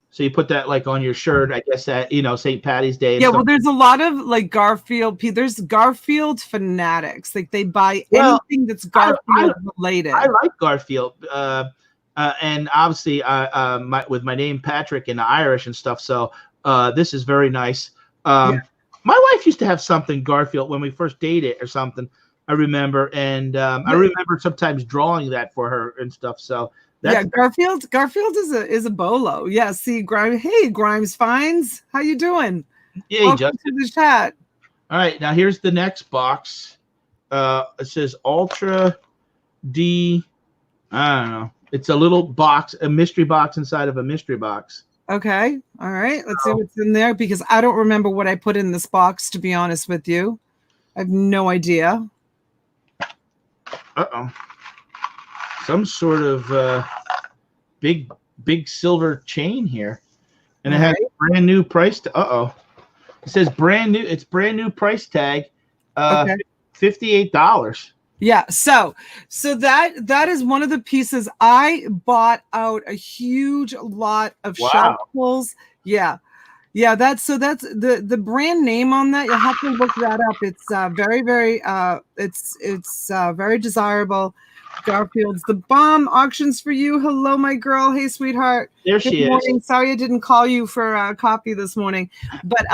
So you put that like on your shirt, I guess that, St. Patty's Day. Yeah, well, there's a lot of like Garfield. There's Garfield fanatics. Like they buy anything that's Garfield related. I like Garfield. And obviously with my name Patrick and the Irish and stuff. So this is very nice. My wife used to have something Garfield when we first dated or something. I remember, and I remember sometimes drawing that for her and stuff. So Garfield is a bolo. Yeah, see Grimes. Hey, Grimes Fines, how you doing? Yeah, welcome to the chat. All right, now here's the next box. It says Ultra D. I don't know. It's a little box, a mystery box inside of a mystery box. Okay. All right. Let's see what's in there because I don't remember what I put in this box, to be honest with you. I have no idea. Uh-oh. Some sort of big silver chain here. And it has a brand new price. Uh-oh. It says brand new. It's brand new price tag. $58. Yeah, so that is one of the pieces I bought out a huge lot of shelf pulls. Yeah, that's the brand name on that. You'll have to look that up. It's very very desirable. Garfield's the bomb. Auctions for you. Hello, my girl. Hey, sweetheart. There she is. Sorry I didn't call you for a coffee this morning, but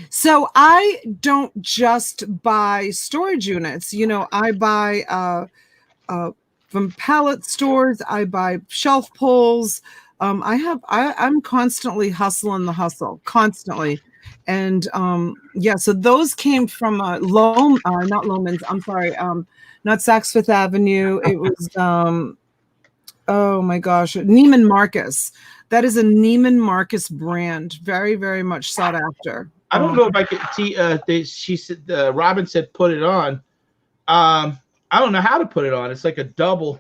so I don't just buy storage units. I buy from pallet stores. I buy shelf pulls. I'm constantly hustling the hustle, constantly. And so those came from not Loman's. I'm sorry, not Saks Fifth Avenue. It was oh my gosh, Neiman Marcus. That is a Neiman Marcus brand, very, very much sought after. I don't know if I could see. She said, Robin said, put it on. I don't know how to put it on. It's like a double,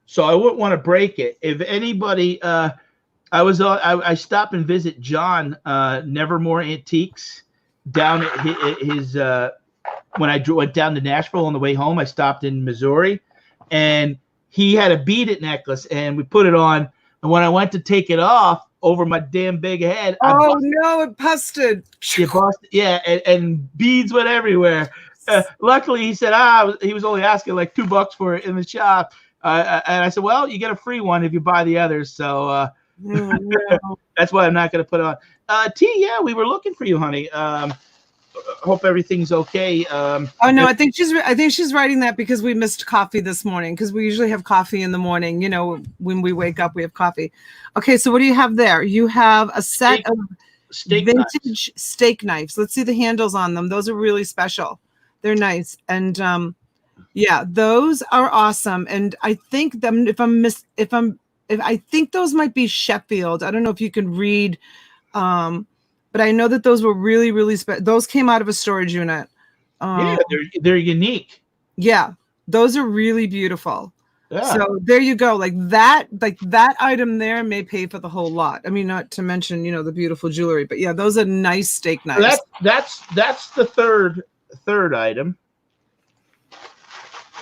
so I wouldn't want to break it. If anybody, I stopped and visit John Nevermore Antiques down at his when I went down to Nashville on the way home. I stopped in Missouri, and he had a bead it necklace, and we put it on. And when I went to take it off over my damn big head, it busted. It busted, yeah, and beads went everywhere. Luckily, he said, he was only asking like $2 for it in the shop. And I said, well, you get a free one if you buy the others. So that's why I'm not going to put it on. T, yeah, we were looking for you, honey. Hope everything's okay. I think she's writing that because we missed coffee this morning, because we usually have coffee in the morning. When we wake up, we have coffee. Okay, so what do you have there? You have a set of vintage steak knives. Let's see the handles on them. Those are really special. They're nice, and those are awesome. And I think them. I think those might be Sheffield. I don't know if you can read. but I know that those were really, really those came out of a storage unit. Yeah, they're unique. Yeah, those are really beautiful. Yeah. So there you go. Like that item there may pay for the whole lot. I mean, not to mention, you know, the beautiful jewelry, but yeah, those are nice steak knives. So that's the third item.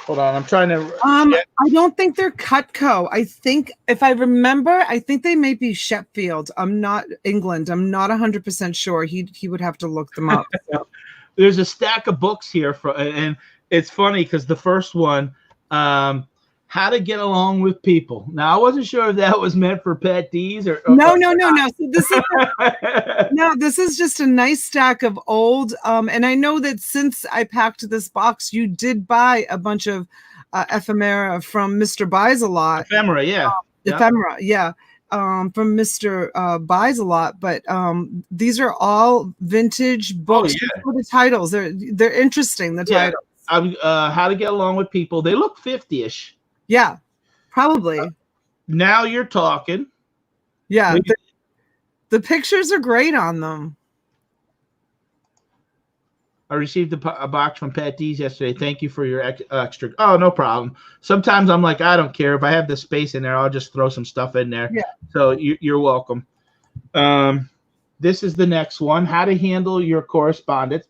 Hold on, I'm trying to. I don't think they're Cutco. I think, if I remember, I think they may be Sheffield. I'm not England. I'm not 100% sure. He would have to look them up. So. There's a stack of books here and it's funny because the first one, How to Get Along with People. Now I wasn't sure if that was meant for Patdees or no. So this is no, this is just a nice stack of old. And I know that since I packed this box, you did buy a bunch of ephemera from Mr. Buys a Lot. Ephemera, yeah. Ephemera, yeah. From Mr. Buys a Lot, but these are all vintage books. Oh, yeah. For the titles, they're interesting. The titles. How to Get Along with People. They look 50-ish. Yeah, probably. Now you're talking. Yeah, the pictures are great on them. I received a box from Patdees yesterday. Thank you for your extra. Oh, no problem. Sometimes I'm like, I don't care. If I have the space in there, I'll just throw some stuff in there. Yeah. So you're welcome. This is the next one. How to handle your correspondence.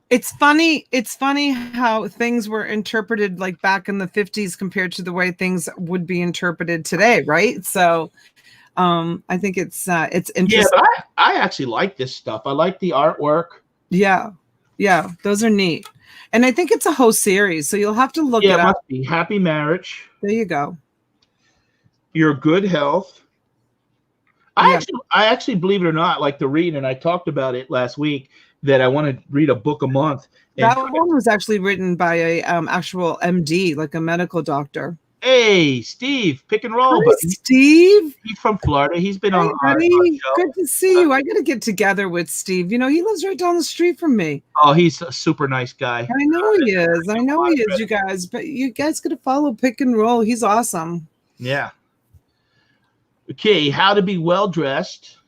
It's funny how things were interpreted like back in the 50s compared to the way things would be interpreted today, right? So I think it's interesting. Yeah, but I actually like this stuff. I like the artwork. Yeah, those are neat. And I think it's a whole series, so you'll have to look it up. Yeah, it must be. Happy Marriage. There you go. Your Good Health. I actually, believe it or not, like to read, and I talked about it last week, that I want to read a book a month. That one was actually written by a actual MD, like a medical doctor. Hey, Steve, pick and roll. Hi, Steve. He's from Florida. He's been on our buddy. show. Good to see you. I got to get together with Steve. You know, he lives right down the street from me. Oh, he's a super nice guy. I know he is. I know he is, you guys. But you guys got to follow Pick and Roll. He's awesome. Yeah. Okay, How to Be Well Dressed.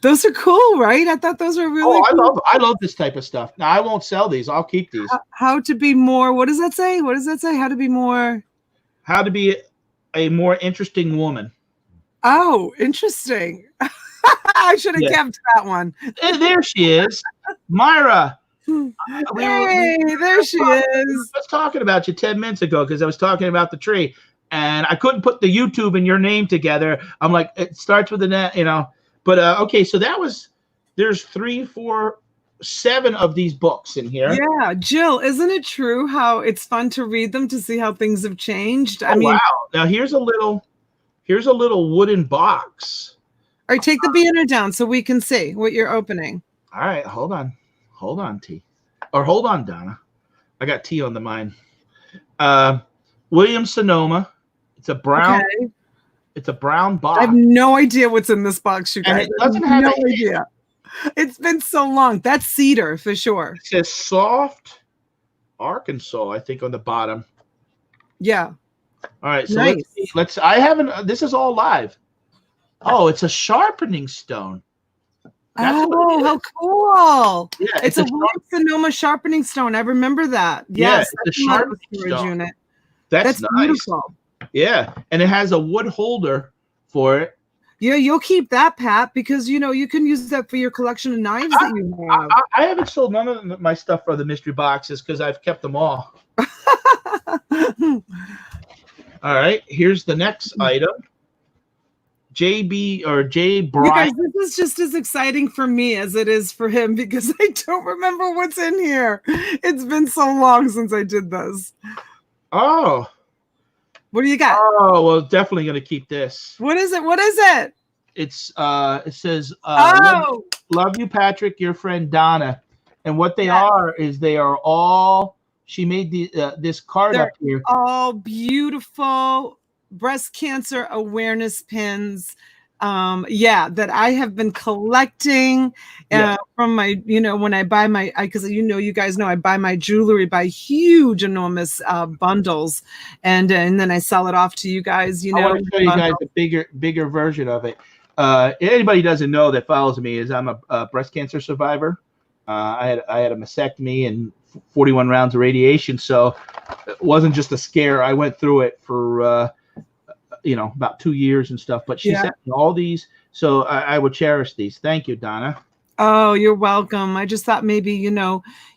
Those are cool, right? I thought those were really cool. I love this type of stuff. Now, I won't sell these. I'll keep these. How to be more. What does that say? How to be more. How to be a more interesting woman. Oh, interesting. I should have kept that one. There she is. Myra. Hey, there she is. I was talking about you 10 minutes ago because I was talking about the tree. And I couldn't put the YouTube and your name together. I'm like, it starts with an, you know. But, okay, so there's 3, 4, 7 of these books in here. Yeah, Jill, isn't it true how it's fun to read them to see how things have changed? I mean, wow. Now here's a little wooden box. All right, take the banner down so we can see what you're opening. All right, hold on, T. Or hold on, Donna. I got T on the mind. Williams Sonoma. It's a brown. Okay. It's a brown box. I have no idea what's in this box, you guys. And it doesn't have no idea. It's been so long. That's cedar for sure. It says Soft Arkansas, I think, on the bottom. Yeah. All right. So nice. let's. I haven't. This is all live. Oh, it's a sharpening stone. That's how cool! Yeah, it's a Williams Sonoma sharpening stone. I remember that. Yes, it's a sharpening stone. Unit. That's nice. Beautiful. Yeah, and it has a wood holder for it. Yeah, you'll keep that, Pat, because you know you can use that for your collection of knives that you have. I haven't sold none of my stuff for the mystery boxes because I've kept them all. All right, here's the next item. JB or J. Brian. You guys, this is just as exciting for me as it is for him because I don't remember what's in here. It's been so long since I did this. Oh. What do you got? Oh, well, definitely going to keep this. What is it? What is it? It's it says love you, Patrick, your friend Donna. And what they are is they are all, she made the this card up here. All beautiful breast cancer awareness pins. Yeah, that I have been collecting Yeah. from my, when I buy my, because you guys know I buy my jewelry by huge, enormous bundles, and then I sell it off to you guys. I want to show you guys the bigger version of it. Anybody doesn't know that follows me is I'm a breast cancer survivor. I had a mastectomy and 41 rounds of radiation, so it wasn't just a scare. I went through it for about 2 years and stuff. But she sent me all these, so I would cherish these. Thank you, Donna. Oh, you're welcome. I just thought maybe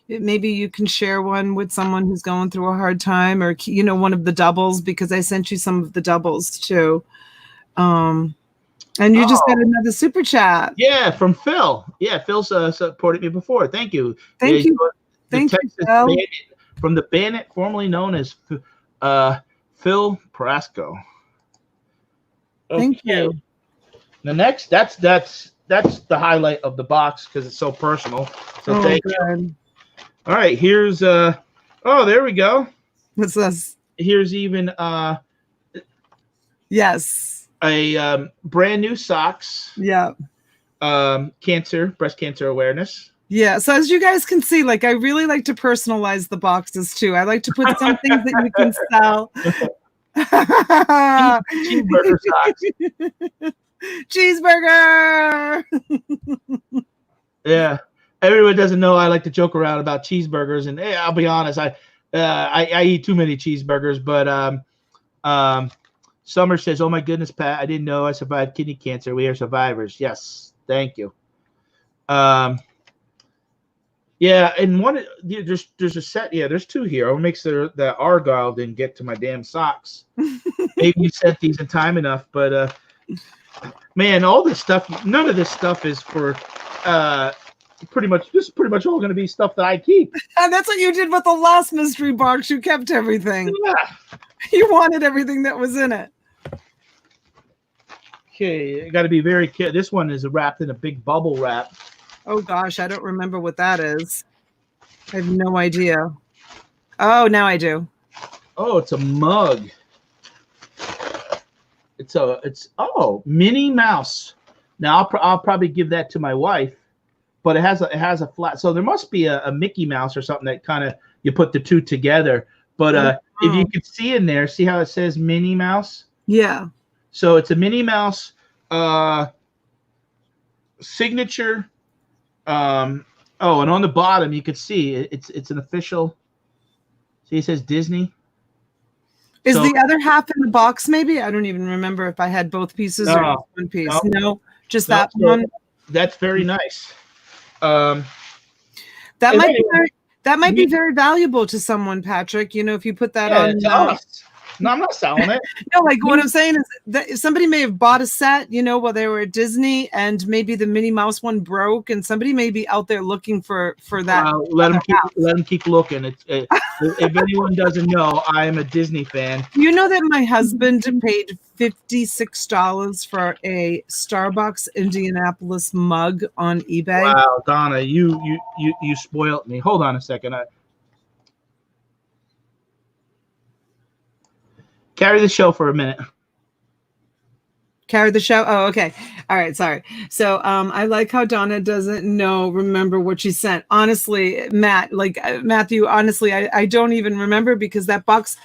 maybe you can share one with someone who's going through a hard time, or one of the doubles, because I sent you some of the doubles too. And you just got another super chat. Yeah, from Phil. Yeah, Phil's supported me before. Thank you. Thank you. Thank you, Phil. Bandit, from the Bandit, formerly known as Phil Parasco. Okay. Thank you. The next, that's the highlight of the box because it's so personal. So thank you. All right, here's there we go. What's this? Here's even yes, a brand new socks. Yeah. Breast cancer awareness. Yeah. So as you guys can see, like, I really like to personalize the boxes too. I like to put some things that you can sell. Cheeseburger socks. Cheeseburger. Yeah, everyone doesn't know I like to joke around about cheeseburgers, and hey, I'll be honest, I eat too many cheeseburgers. But Summer says, "Oh my goodness, Pat, I didn't know I survived kidney cancer. We are survivors." Yes, thank you. Yeah, and there's a set. Yeah, there's two here. What makes the Argyle didn't get to my damn socks? Maybe you sent these in time enough, but man, all this stuff. None of this stuff is for pretty much. This is pretty much all going to be stuff that I keep. And that's what you did with the last mystery box. You kept everything. Yeah. You wanted everything that was in it. Okay, got to be very careful. This one is wrapped in a big bubble wrap. Oh gosh, I don't remember what that is. I have no idea. Oh, now I do. Oh, it's a mug. It's Minnie Mouse. Now I'll probably give that to my wife, but it has a flat. So there must be a Mickey Mouse or something that kind of you put the two together. But if you could see in there, see how it says Minnie Mouse? Yeah. So it's a Minnie Mouse signature. And on the bottom you could see it's an official. See, it says Disney. Is the other half in the box? Maybe I don't even remember if I had both pieces or just one piece. No, just that one. That's very nice. That might be very valuable to someone, Patrick. If you put that on. No, I'm not selling it. No, like what I'm saying is that somebody may have bought a set, while they were at Disney, and maybe the Minnie Mouse one broke, and somebody may be out there looking for that. Let them keep looking. If anyone doesn't know, I am a Disney fan. You know that my husband paid $56 for a Starbucks Indianapolis mug on eBay. Wow, Donna, you spoiled me. Hold on a second. Carry the show for a minute. Carry the show? Oh, okay. All right. Sorry. So I like how Donna doesn't remember what she sent. Honestly, Matthew, honestly, I don't even remember, because that box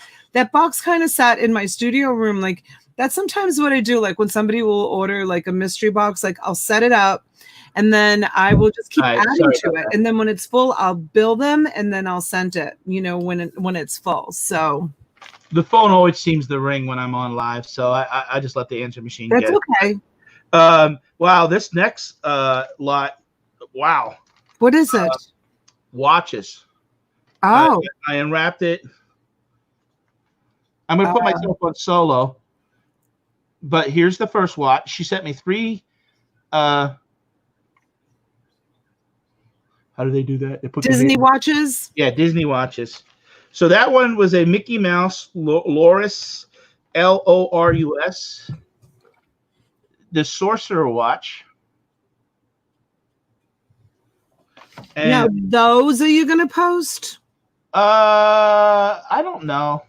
kind of sat in my studio room. Like, that's sometimes what I do. Like, when somebody will order like a mystery box, like, I'll set it up and then I will just keep adding to it. And then when it's full, I'll bill them and then I'll send it, when it's full. So the phone always seems to ring when I'm on live, so I just let the answer machine get it. That's okay. Wow, this next lot, wow. What is it? Watches. Oh. I unwrapped it. I'm going to put myself on solo, but here's the first watch. She sent me 3. How do they do that? They put Disney watches? Yeah, Disney watches. So that one was a Mickey Mouse Loris, Lorus, the Sorcerer watch. And, now, those are you going to post? I don't know.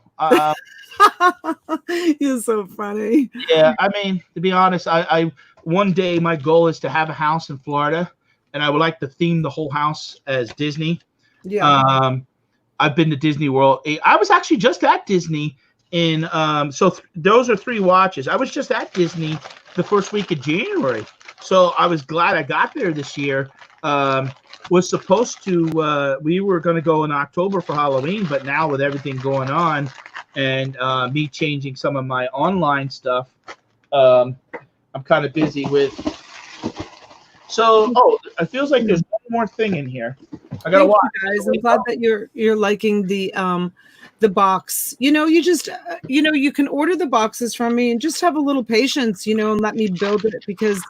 You're so funny. Yeah, I mean, to be honest, I one day my goal is to have a house in Florida, and I would like to theme the whole house as Disney. Yeah. I've been to Disney World. I was actually just at Disney in those are 3 watches. I was just at Disney the first week of January, so I was glad I got there this year. Was supposed to we were going to go in October for Halloween, but now with everything going on and me changing some of my online stuff, I'm kind of busy with. So, it feels like there's one more thing in here. I gotta watch, guys. I'm glad that you're liking the box. You just you can order the boxes from me and just have a little patience, and let me build it, because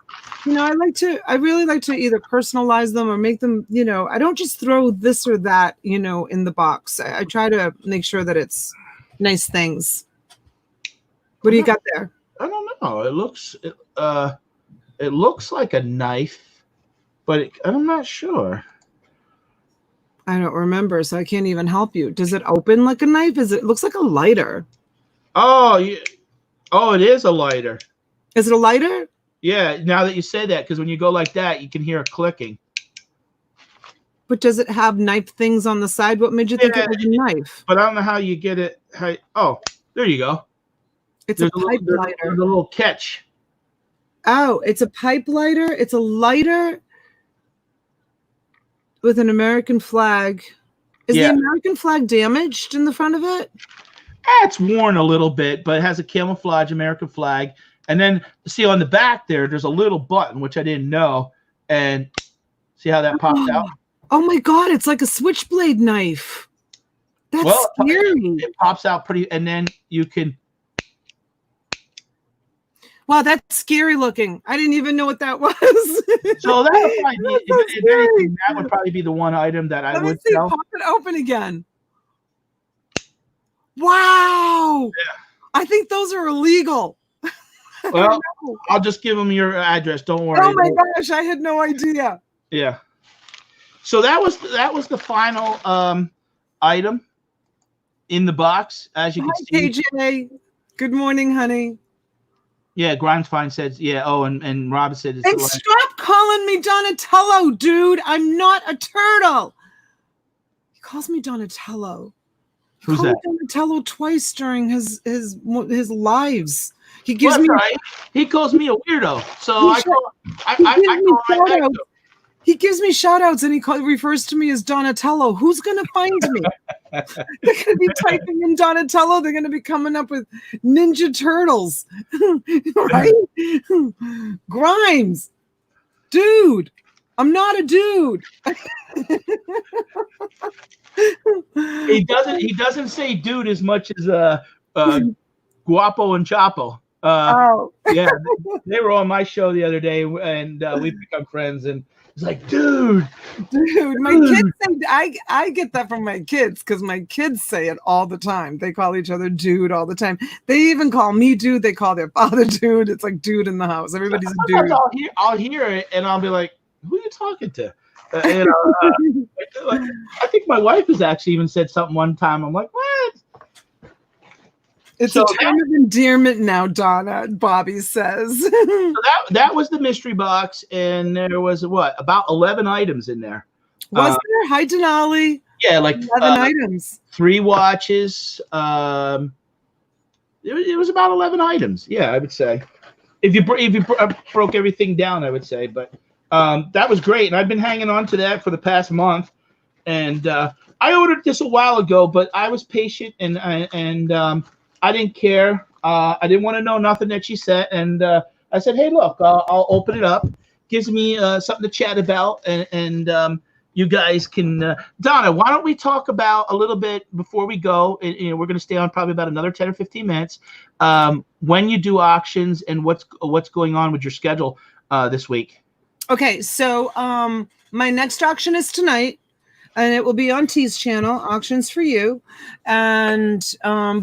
I really like to either personalize them or make them, I don't just throw this or that, in the box. I try to make sure that it's nice things. What do you got there? I don't know. It looks like a knife, but I'm not sure. I don't remember, so I can't even help you. Does it open like a knife? It looks like a lighter. Oh, yeah. Oh, it is a lighter. Is it a lighter? Yeah, now that you say that, because when you go like that, you can hear it clicking. But does it have knife things on the side? What made you think it was a knife? But I don't know how you get it. Oh, there you go. It's a pipe lighter. There's a little catch. Oh, it's a pipe lighter. It's a lighter with an American flag. Is the American flag damaged in the front of it? It's worn a little bit, but it has a camouflage American flag. And then, see on the back there's a little button, which I didn't know. And see how that pops out? Oh my God, it's like a switchblade knife. That's scary. It pops out pretty, and then you can. Wow, that's scary looking. I didn't even know what that was. So that would probably be, if anything, that would probably be the one item that I would sell. Pop it open again. Wow. Yeah. I think those are illegal. Well, I'll just give them your address. Don't worry. Oh my gosh, I had no idea. Yeah. So that was the final item in the box, as you can see. KJ, good morning, honey. Yeah, Grindfine says, yeah. Oh, and Rob said it's. And stop calling me Donatello, dude. I'm not a turtle. He calls me Donatello. Who's that? Donatello twice during his lives. He gives me. Right. He calls me a weirdo. So he gives me shout outs and he refers to me as Donatello. Who's going to find me? They're going to be typing in Donatello. They're going to be coming up with Ninja Turtles. Right? Grimes. Dude. I'm not a dude. He doesn't say dude as much as Guapo and Chapo. Yeah, they were on my show the other day, and we've become friends. And it's like, dude. My kids say I get that from my kids because my kids say it all the time. They call each other dude all the time. They even call me dude. They call their father dude. It's like dude in the house. Everybody's a dude. I'll hear it, and I'll be like, who are you talking to? I think my wife has actually even said something one time. I'm like, what? It's a term of endearment now, Donna, Bobby says. So that was the mystery box, and there was about 11 items in there. Was there? Hi, Denali. Yeah, like 11 items. 3 watches. It was about 11 items. Yeah, I would say. If you broke everything down, I would say. But that was great, and I've been hanging on to that for the past month. And I ordered this a while ago, but I was patient and I didn't care. I didn't want to know nothing that she said. And I said, hey, look, I'll open it up. Gives me something to chat about. And you guys can. Donna, why don't we talk about a little bit before we go? We're going to stay on probably about another 10 or 15 minutes. When you do auctions and what's going on with your schedule this week. Okay, so my next auction is tonight. And it will be on T's channel, Auctions for You. And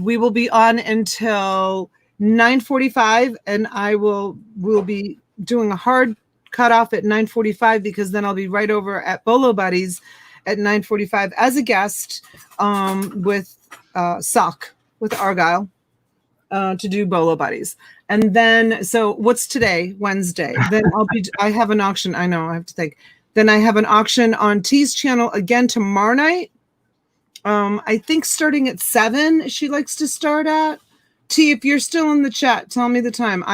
we will be on until 9:45. And we'll be doing a hard cutoff at 9:45 because then I'll be right over at Bolo Buddies at 9:45 as a guest with Sock, with Argyle. to do Bolo Buddies. And then, so what's today? Wednesday. Then I have an auction. I know, I have to think. Then I have an auction on T's channel again tomorrow night. I think starting at 7, she likes to start at. T, if you're still in the chat, tell me the time.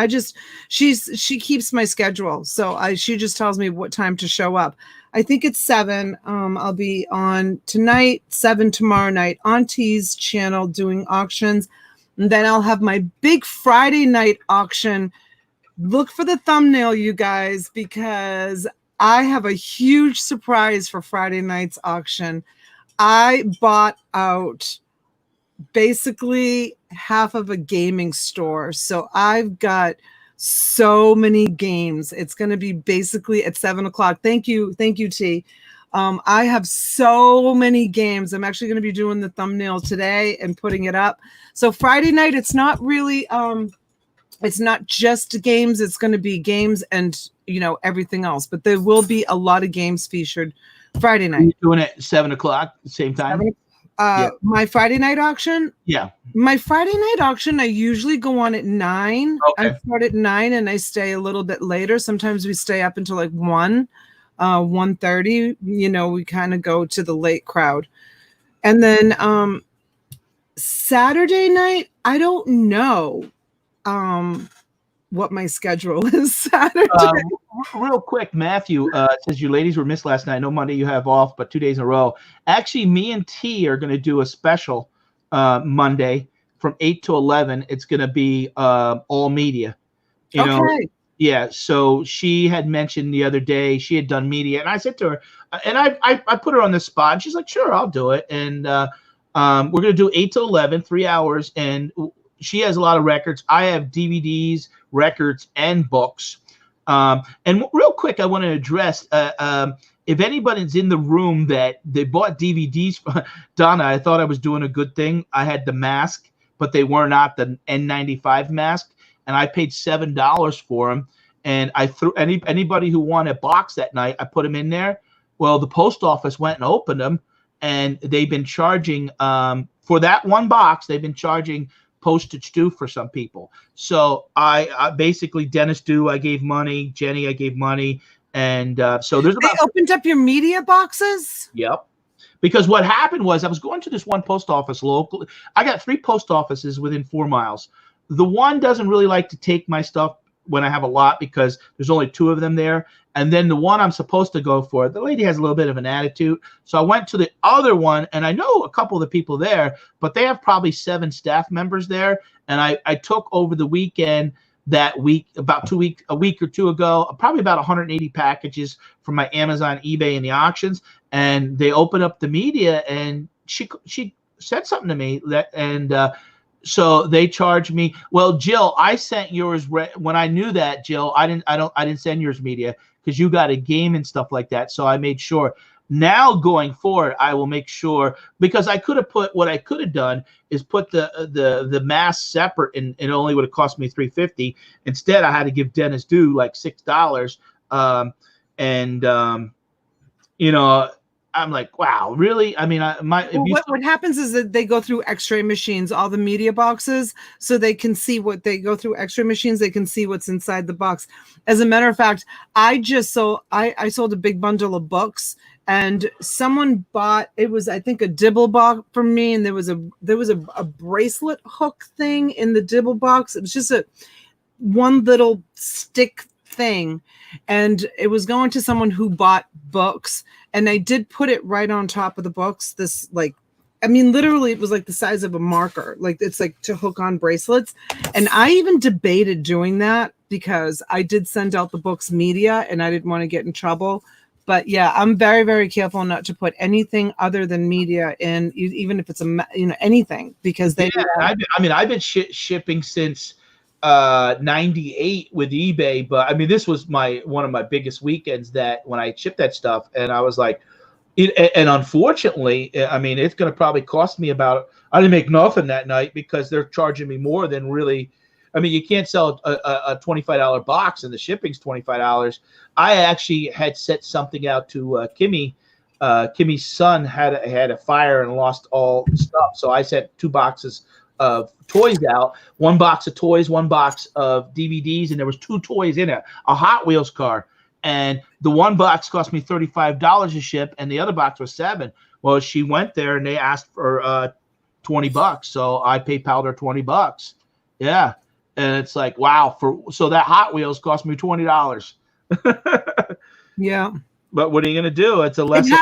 She keeps my schedule. So she just tells me what time to show up. I think it's 7. I'll be on tonight, 7 tomorrow night on T's channel doing auctions. And then I'll have my big Friday night auction. Look for the thumbnail, you guys, because I have a huge surprise for Friday night's auction. I bought out basically half of a gaming store. So I've got so many games. It's going to be basically at 7 o'clock. Thank you, T. I have so many games. I'm actually going to be doing the thumbnail today and putting it up. So Friday night, it's not really, it's not just games. It's going to be games and, everything else. But there will be a lot of games featured Friday night. You're doing it at 7 o'clock, same time? Yeah. My Friday night auction? Yeah. My Friday night auction, I usually go on at 9. Okay. I start at 9 and I stay a little bit later. Sometimes we stay up until like 1:30. We kind of go to the late crowd. And then Saturday night, I don't know what my schedule is Saturday. Real quick, Matthew says you ladies were missed last night. No Monday you have off, but 2 days in a row. Actually, me and T are going to do a special Monday from 8 to 11. It's going to be all media. You know, yeah. So she had mentioned the other day she had done media, and I said to her, and I put her on the spot, and she's like, "Sure, I'll do it." And we're going to do 8 to 11, 3 hours, and she has a lot of records. I have DVDs, records, and books. And real quick, I want to address if anybody's in the room that they bought DVDs from Donna. I thought I was doing a good thing. I had the mask, but they were not the N95 mask, and I paid $7 for them. And I threw anybody who won a box that night, I put them in there. Well, the post office went and opened them, and they've been charging for that one box. They've been charging postage due for some people. So I basically Dennis Dew, I gave money, Jenny, I gave money, and so there's about. They opened up your media boxes? Yep. Because what happened was I was going to this one post office locally. I got 3 post offices within 4 miles. The one doesn't really like to take my stuff when I have a lot because there's only 2 of them there. And then the one I'm supposed to go for, the lady has a little bit of an attitude. So I went to the other one, and I know a couple of the people there, but they have probably 7 staff members there. And I took over the weekend that week, about a week or 2 ago, probably about 180 packages from my Amazon, eBay, and the auctions. And they opened up the media, and she said something to me so they charged me. Well, Jill, I sent yours when I knew that, Jill. I didn't send yours media because you got a game and stuff like that. So I made sure. Now going forward, I will make sure, because I could have put what I could have done is put the mask separate, and it only would have cost me $3.50. Instead, I had to give Dennis Dew like $6. I'm like, wow, really? I mean, what happens is that they go through X-ray machines, all the media boxes, so they can see what they go through X-ray machines. They can see what's inside the box. As a matter of fact, I sold a big bundle of books, and someone bought, it was, I think, a dibble box for me, and there was a bracelet hook thing in the dibble box. It was just one little stick thing, and it was going to someone who bought books, and I did put it right on top of the books. This, like, I mean, literally, it was like the size of a marker. Like, it's like to hook on bracelets. And I even debated doing that because I did send out the books media, and I didn't want to get in trouble. But yeah, I'm very, very careful not to put anything other than media in, even if it's anything, because they. Yeah, I've been shipping since 98 with eBay, but I mean, this was one of my biggest weekends that when I shipped that stuff, and I was like, and unfortunately, I mean, it's going to probably cost me I didn't make nothing that night because they're charging me more than really. I mean, you can't sell a $25 box and the shipping's $25. I actually had set something out to Kimmy. Kimmy's son had a fire and lost all stuff, so I sent 2 boxes of toys out, one box of toys, one box of DVDs, and there was 2 toys in it, a Hot Wheels car. And the one box cost me $35 to ship, and the other box was $7. Well, she went there and they asked for $20, so I PayPal'd her $20. Yeah, and it's like, wow. So that Hot Wheels cost me $20. Yeah, but what are you gonna do? It's a lesson.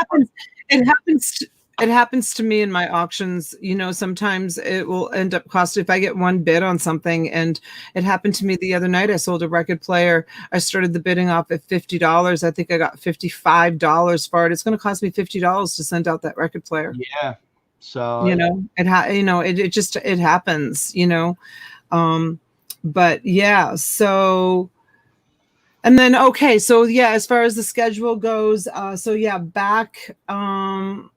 It happens to me in my auctions. You know, sometimes it will end up costing, if I get one bid on something, and it happened to me the other night. I sold a record player. I started the bidding off at $50. I think I got $55 for it. It's going to cost me $50 to send out that record player. Yeah. So, you know, it just happens, you know. But yeah, so, and then, okay. So yeah, as far as the schedule goes, so yeah, back on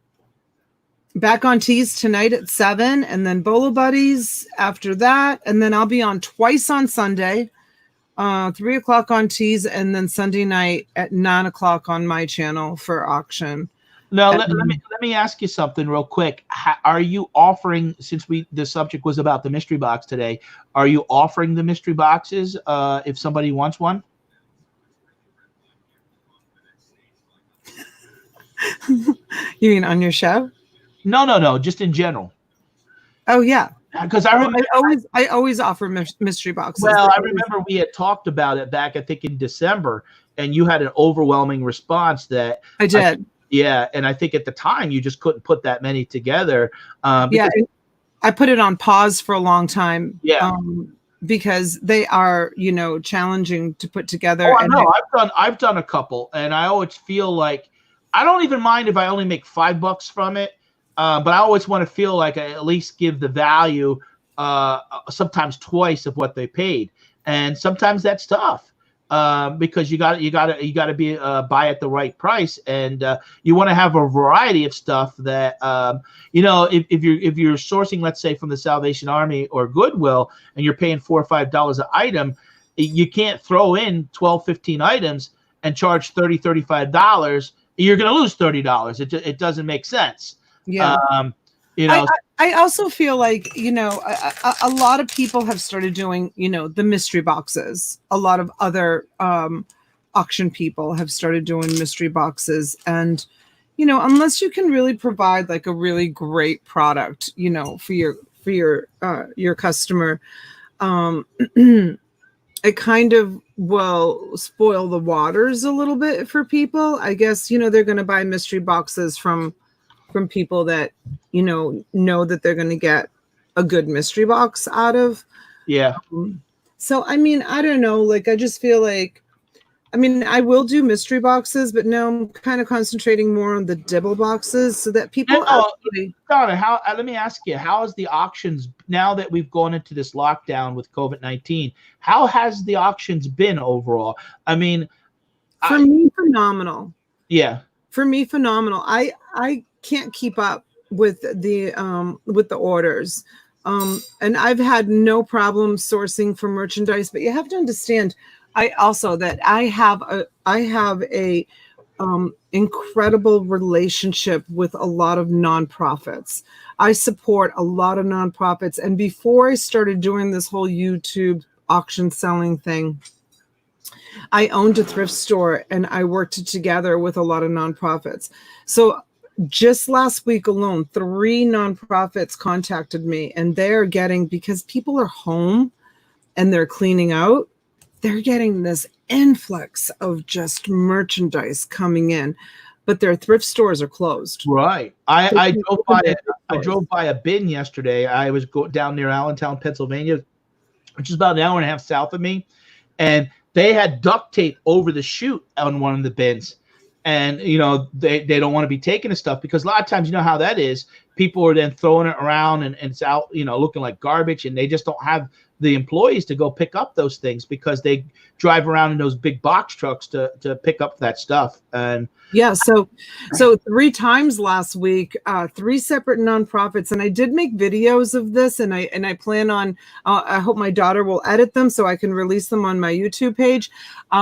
Tees tonight at 7, and then Bolo Buddies after that. And then I'll be on twice on Sunday, 3 o'clock on Tees, and then Sunday night at 9 o'clock on my channel for auction. Now, let me ask you something real quick. Are you offering, since the subject was about the mystery box today, are you offering the mystery boxes if somebody wants one? You mean on your show? No, just in general. Oh yeah, because I always offer mystery boxes. Well, I remember we had talked about it back, I think, in December, and you had an overwhelming response that I did. Yeah, and I think at the time you just couldn't put that many together. Yeah, I put it on pause for a long time. Yeah. Because they are, you know, challenging to put together. Oh, I know. I've done a couple, and I always feel like I don't even mind if I only make $5 from it. But I always want to feel like I at least give the value, sometimes twice of what they paid, and sometimes that's tough because you got to be buy at the right price, and you want to have a variety of stuff that you know, if you're sourcing, let's say, from the Salvation Army or Goodwill, and you're paying $4 or $5 an item, you can't throw in 12, 15 items and charge $30, $35. You're going to lose $30. It doesn't make sense. Yeah. You know, I also feel like, you know, a lot of people have started doing, you know, the mystery boxes. A lot of other auction people have started doing mystery boxes, and, you know, unless you can really provide like a really great product, you know, for your customer, it kind of will spoil the waters a little bit for people. I guess, you know, they're going to buy mystery boxes from people that, you know that they're going to get a good mystery box out of. Yeah. So, I mean, I don't know. Like, I just feel like, I mean, I will do mystery boxes, but now I'm kind of concentrating more on the dibble boxes so that people. Donna, let me ask you, how is the auctions, now that we've gone into this lockdown with COVID-19, how has the auctions been overall? I mean, for me, phenomenal. Yeah. For me, phenomenal. I can't keep up with the orders. And I've had no problem sourcing for merchandise, but you have to understand, I have a incredible relationship with a lot of nonprofits. I support a lot of nonprofits. And before I started doing this whole YouTube auction selling thing, I owned a thrift store and I worked together with a lot of nonprofits. So just last week alone, 3 nonprofits contacted me, and they're getting, because people are home and they're cleaning out, they're getting this influx of just merchandise coming in, but their thrift stores are closed. Right. I drove by a bin yesterday. I was down near Allentown, Pennsylvania, which is about an hour and a half south of me, and they had duct tape over the chute on one of the bins. And, you know, they don't want to be taking the stuff because a lot of times, you know how that is. People are then throwing it around and it's out, you know, looking like garbage, and they just don't have the employees to go pick up those things because they drive around in those big box trucks to pick up that stuff. And yeah, so 3 times last week, 3 separate nonprofits, and I did make videos of this, and I plan on, I hope my daughter will edit them so I can release them on my YouTube page.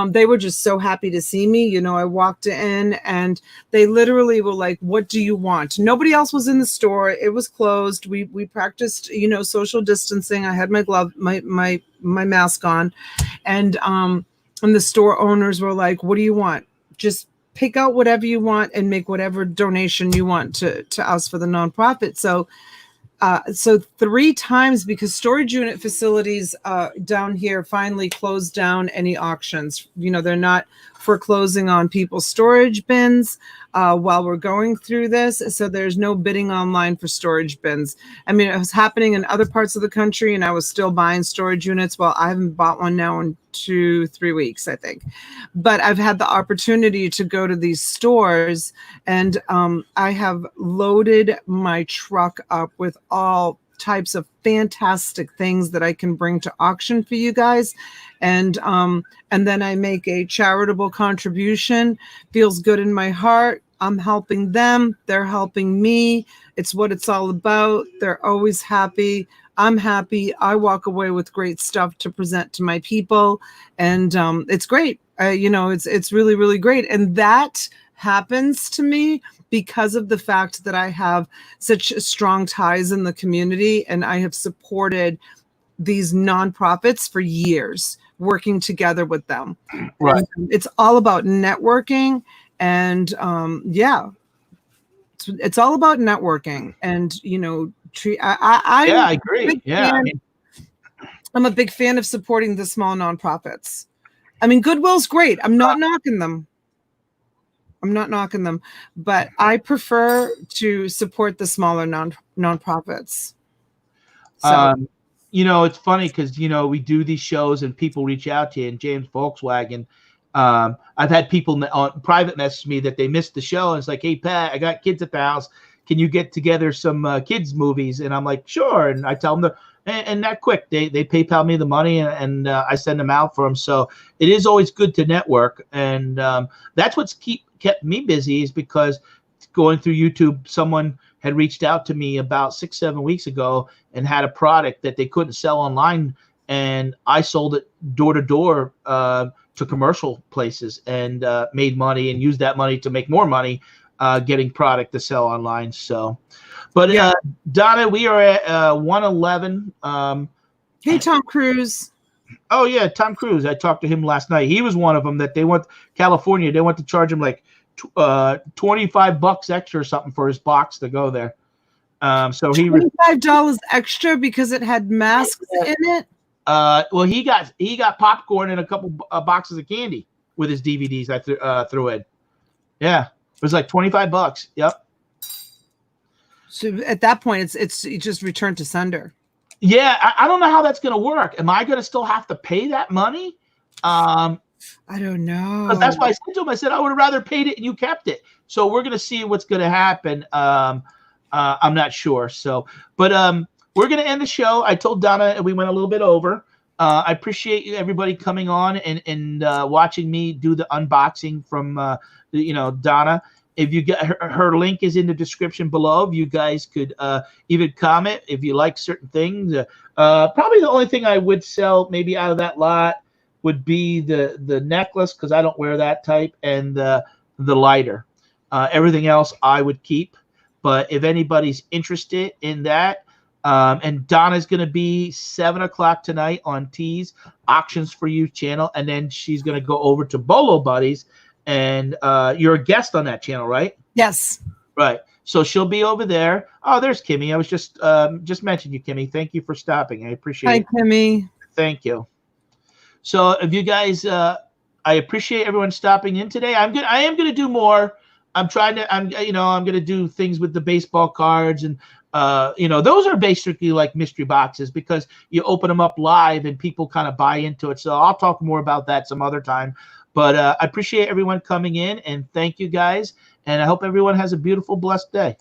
They were just so happy to see me. You know, I walked in and they literally were like, "What do you want?" Nobody else was in the store. store. It was closed. We practiced, you know, social distancing. I had my glove, my mask on, and the store owners were like, "What do you want? Just pick out whatever you want and make whatever donation you want to us for the nonprofit." So 3 times, because storage unit facilities down here finally closed down any auctions. You know, they're not foreclosing on people's storage bins while we're going through this. So there's no bidding online for storage bins. I mean, it was happening in other parts of the country, and I was still buying storage units. Well, I haven't bought one now in 2-3 weeks, I think. But I've had the opportunity to go to these stores, and I have loaded my truck up with all types of fantastic things that I can bring to auction for you guys. And then I make a charitable contribution. Feels good in my heart. I'm helping them. They're helping me. It's what it's all about. They're always happy. I'm happy. I walk away with great stuff to present to my people. And it's great. You know, it's really, really great. And that happens to me because of the fact that I have such strong ties in the community, and I have supported these nonprofits for years, working together with them. Right. And it's all about networking, and it's all about networking. And you know, I agree. Yeah, I'm a big fan of supporting the small nonprofits. I mean, Goodwill's great. I'm not knocking them. But I prefer to support the smaller nonprofits. So, you know, it's funny because, you know, we do these shows and people reach out to you, and James Volkswagen. I've had people on private message me that they missed the show, and it's like, "Hey, Pat, I got kids at the house. Can you get together some kids movies?" And I'm like, "Sure." And I tell them and that quick, they PayPal me the money, and I send them out for them. So it is always good to network, and that's what's kept me busy, is because going through YouTube, someone had reached out to me about 6-7 weeks ago and had a product that they couldn't sell online, and I sold it door to door to commercial places, and made money, and used that money to make more money getting product to sell online. So, but yeah. Donna, we are at 111. Hey, Tom Cruise. Oh yeah, Tom Cruise. I talked to him last night. He was one of them that they went California. They want to charge him like $25 extra or something for his box to go there. So he $25 extra because it had masks in it. Well, he got popcorn and a couple boxes of candy with his DVDs. I threw in. Yeah, it was like $25. Yep. So at that point, it's just return to sender. Yeah, I don't know how that's going to work. Am I going to still have to pay that money? I don't know. Because that's why I said to him, I said, I would have rather paid it and you kept it. So we're going to see what's going to happen. I'm not sure. So, but we're going to end the show. I told Donna, and we went a little bit over. I appreciate everybody coming on and watching me do the unboxing from, Donna. If you get her link is in the description below. You guys could even comment if you like certain things. Probably the only thing I would sell maybe out of that lot would be the necklace, because I don't wear that type, and the lighter. Everything else I would keep. But if anybody's interested in that, and Donna's going to be 7 o'clock tonight on Tees Auctions for You channel, and then she's going to go over to Bolo Buddies, and you're a guest on that channel, right? Yes. Right. So she'll be over there. Oh, there's Kimmy. I was just mentioning you, Kimmy. Thank you for stopping. I appreciate it. Hi, Kimmy. Thank you. So if you guys, I appreciate everyone stopping in today. I am going to do more. I'm going to do things with the baseball cards, and those are basically like mystery boxes, because you open them up live and people kind of buy into it. So I'll talk more about that some other time. But I appreciate everyone coming in, and thank you guys. And I hope everyone has a beautiful, blessed day.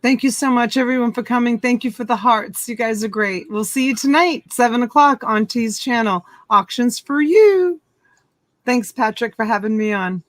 Thank you so much, everyone, for coming. Thank you for the hearts. You guys are great. We'll see you tonight, 7 o'clock on Tees channel. Auctions for You. Thanks, Patrick, for having me on.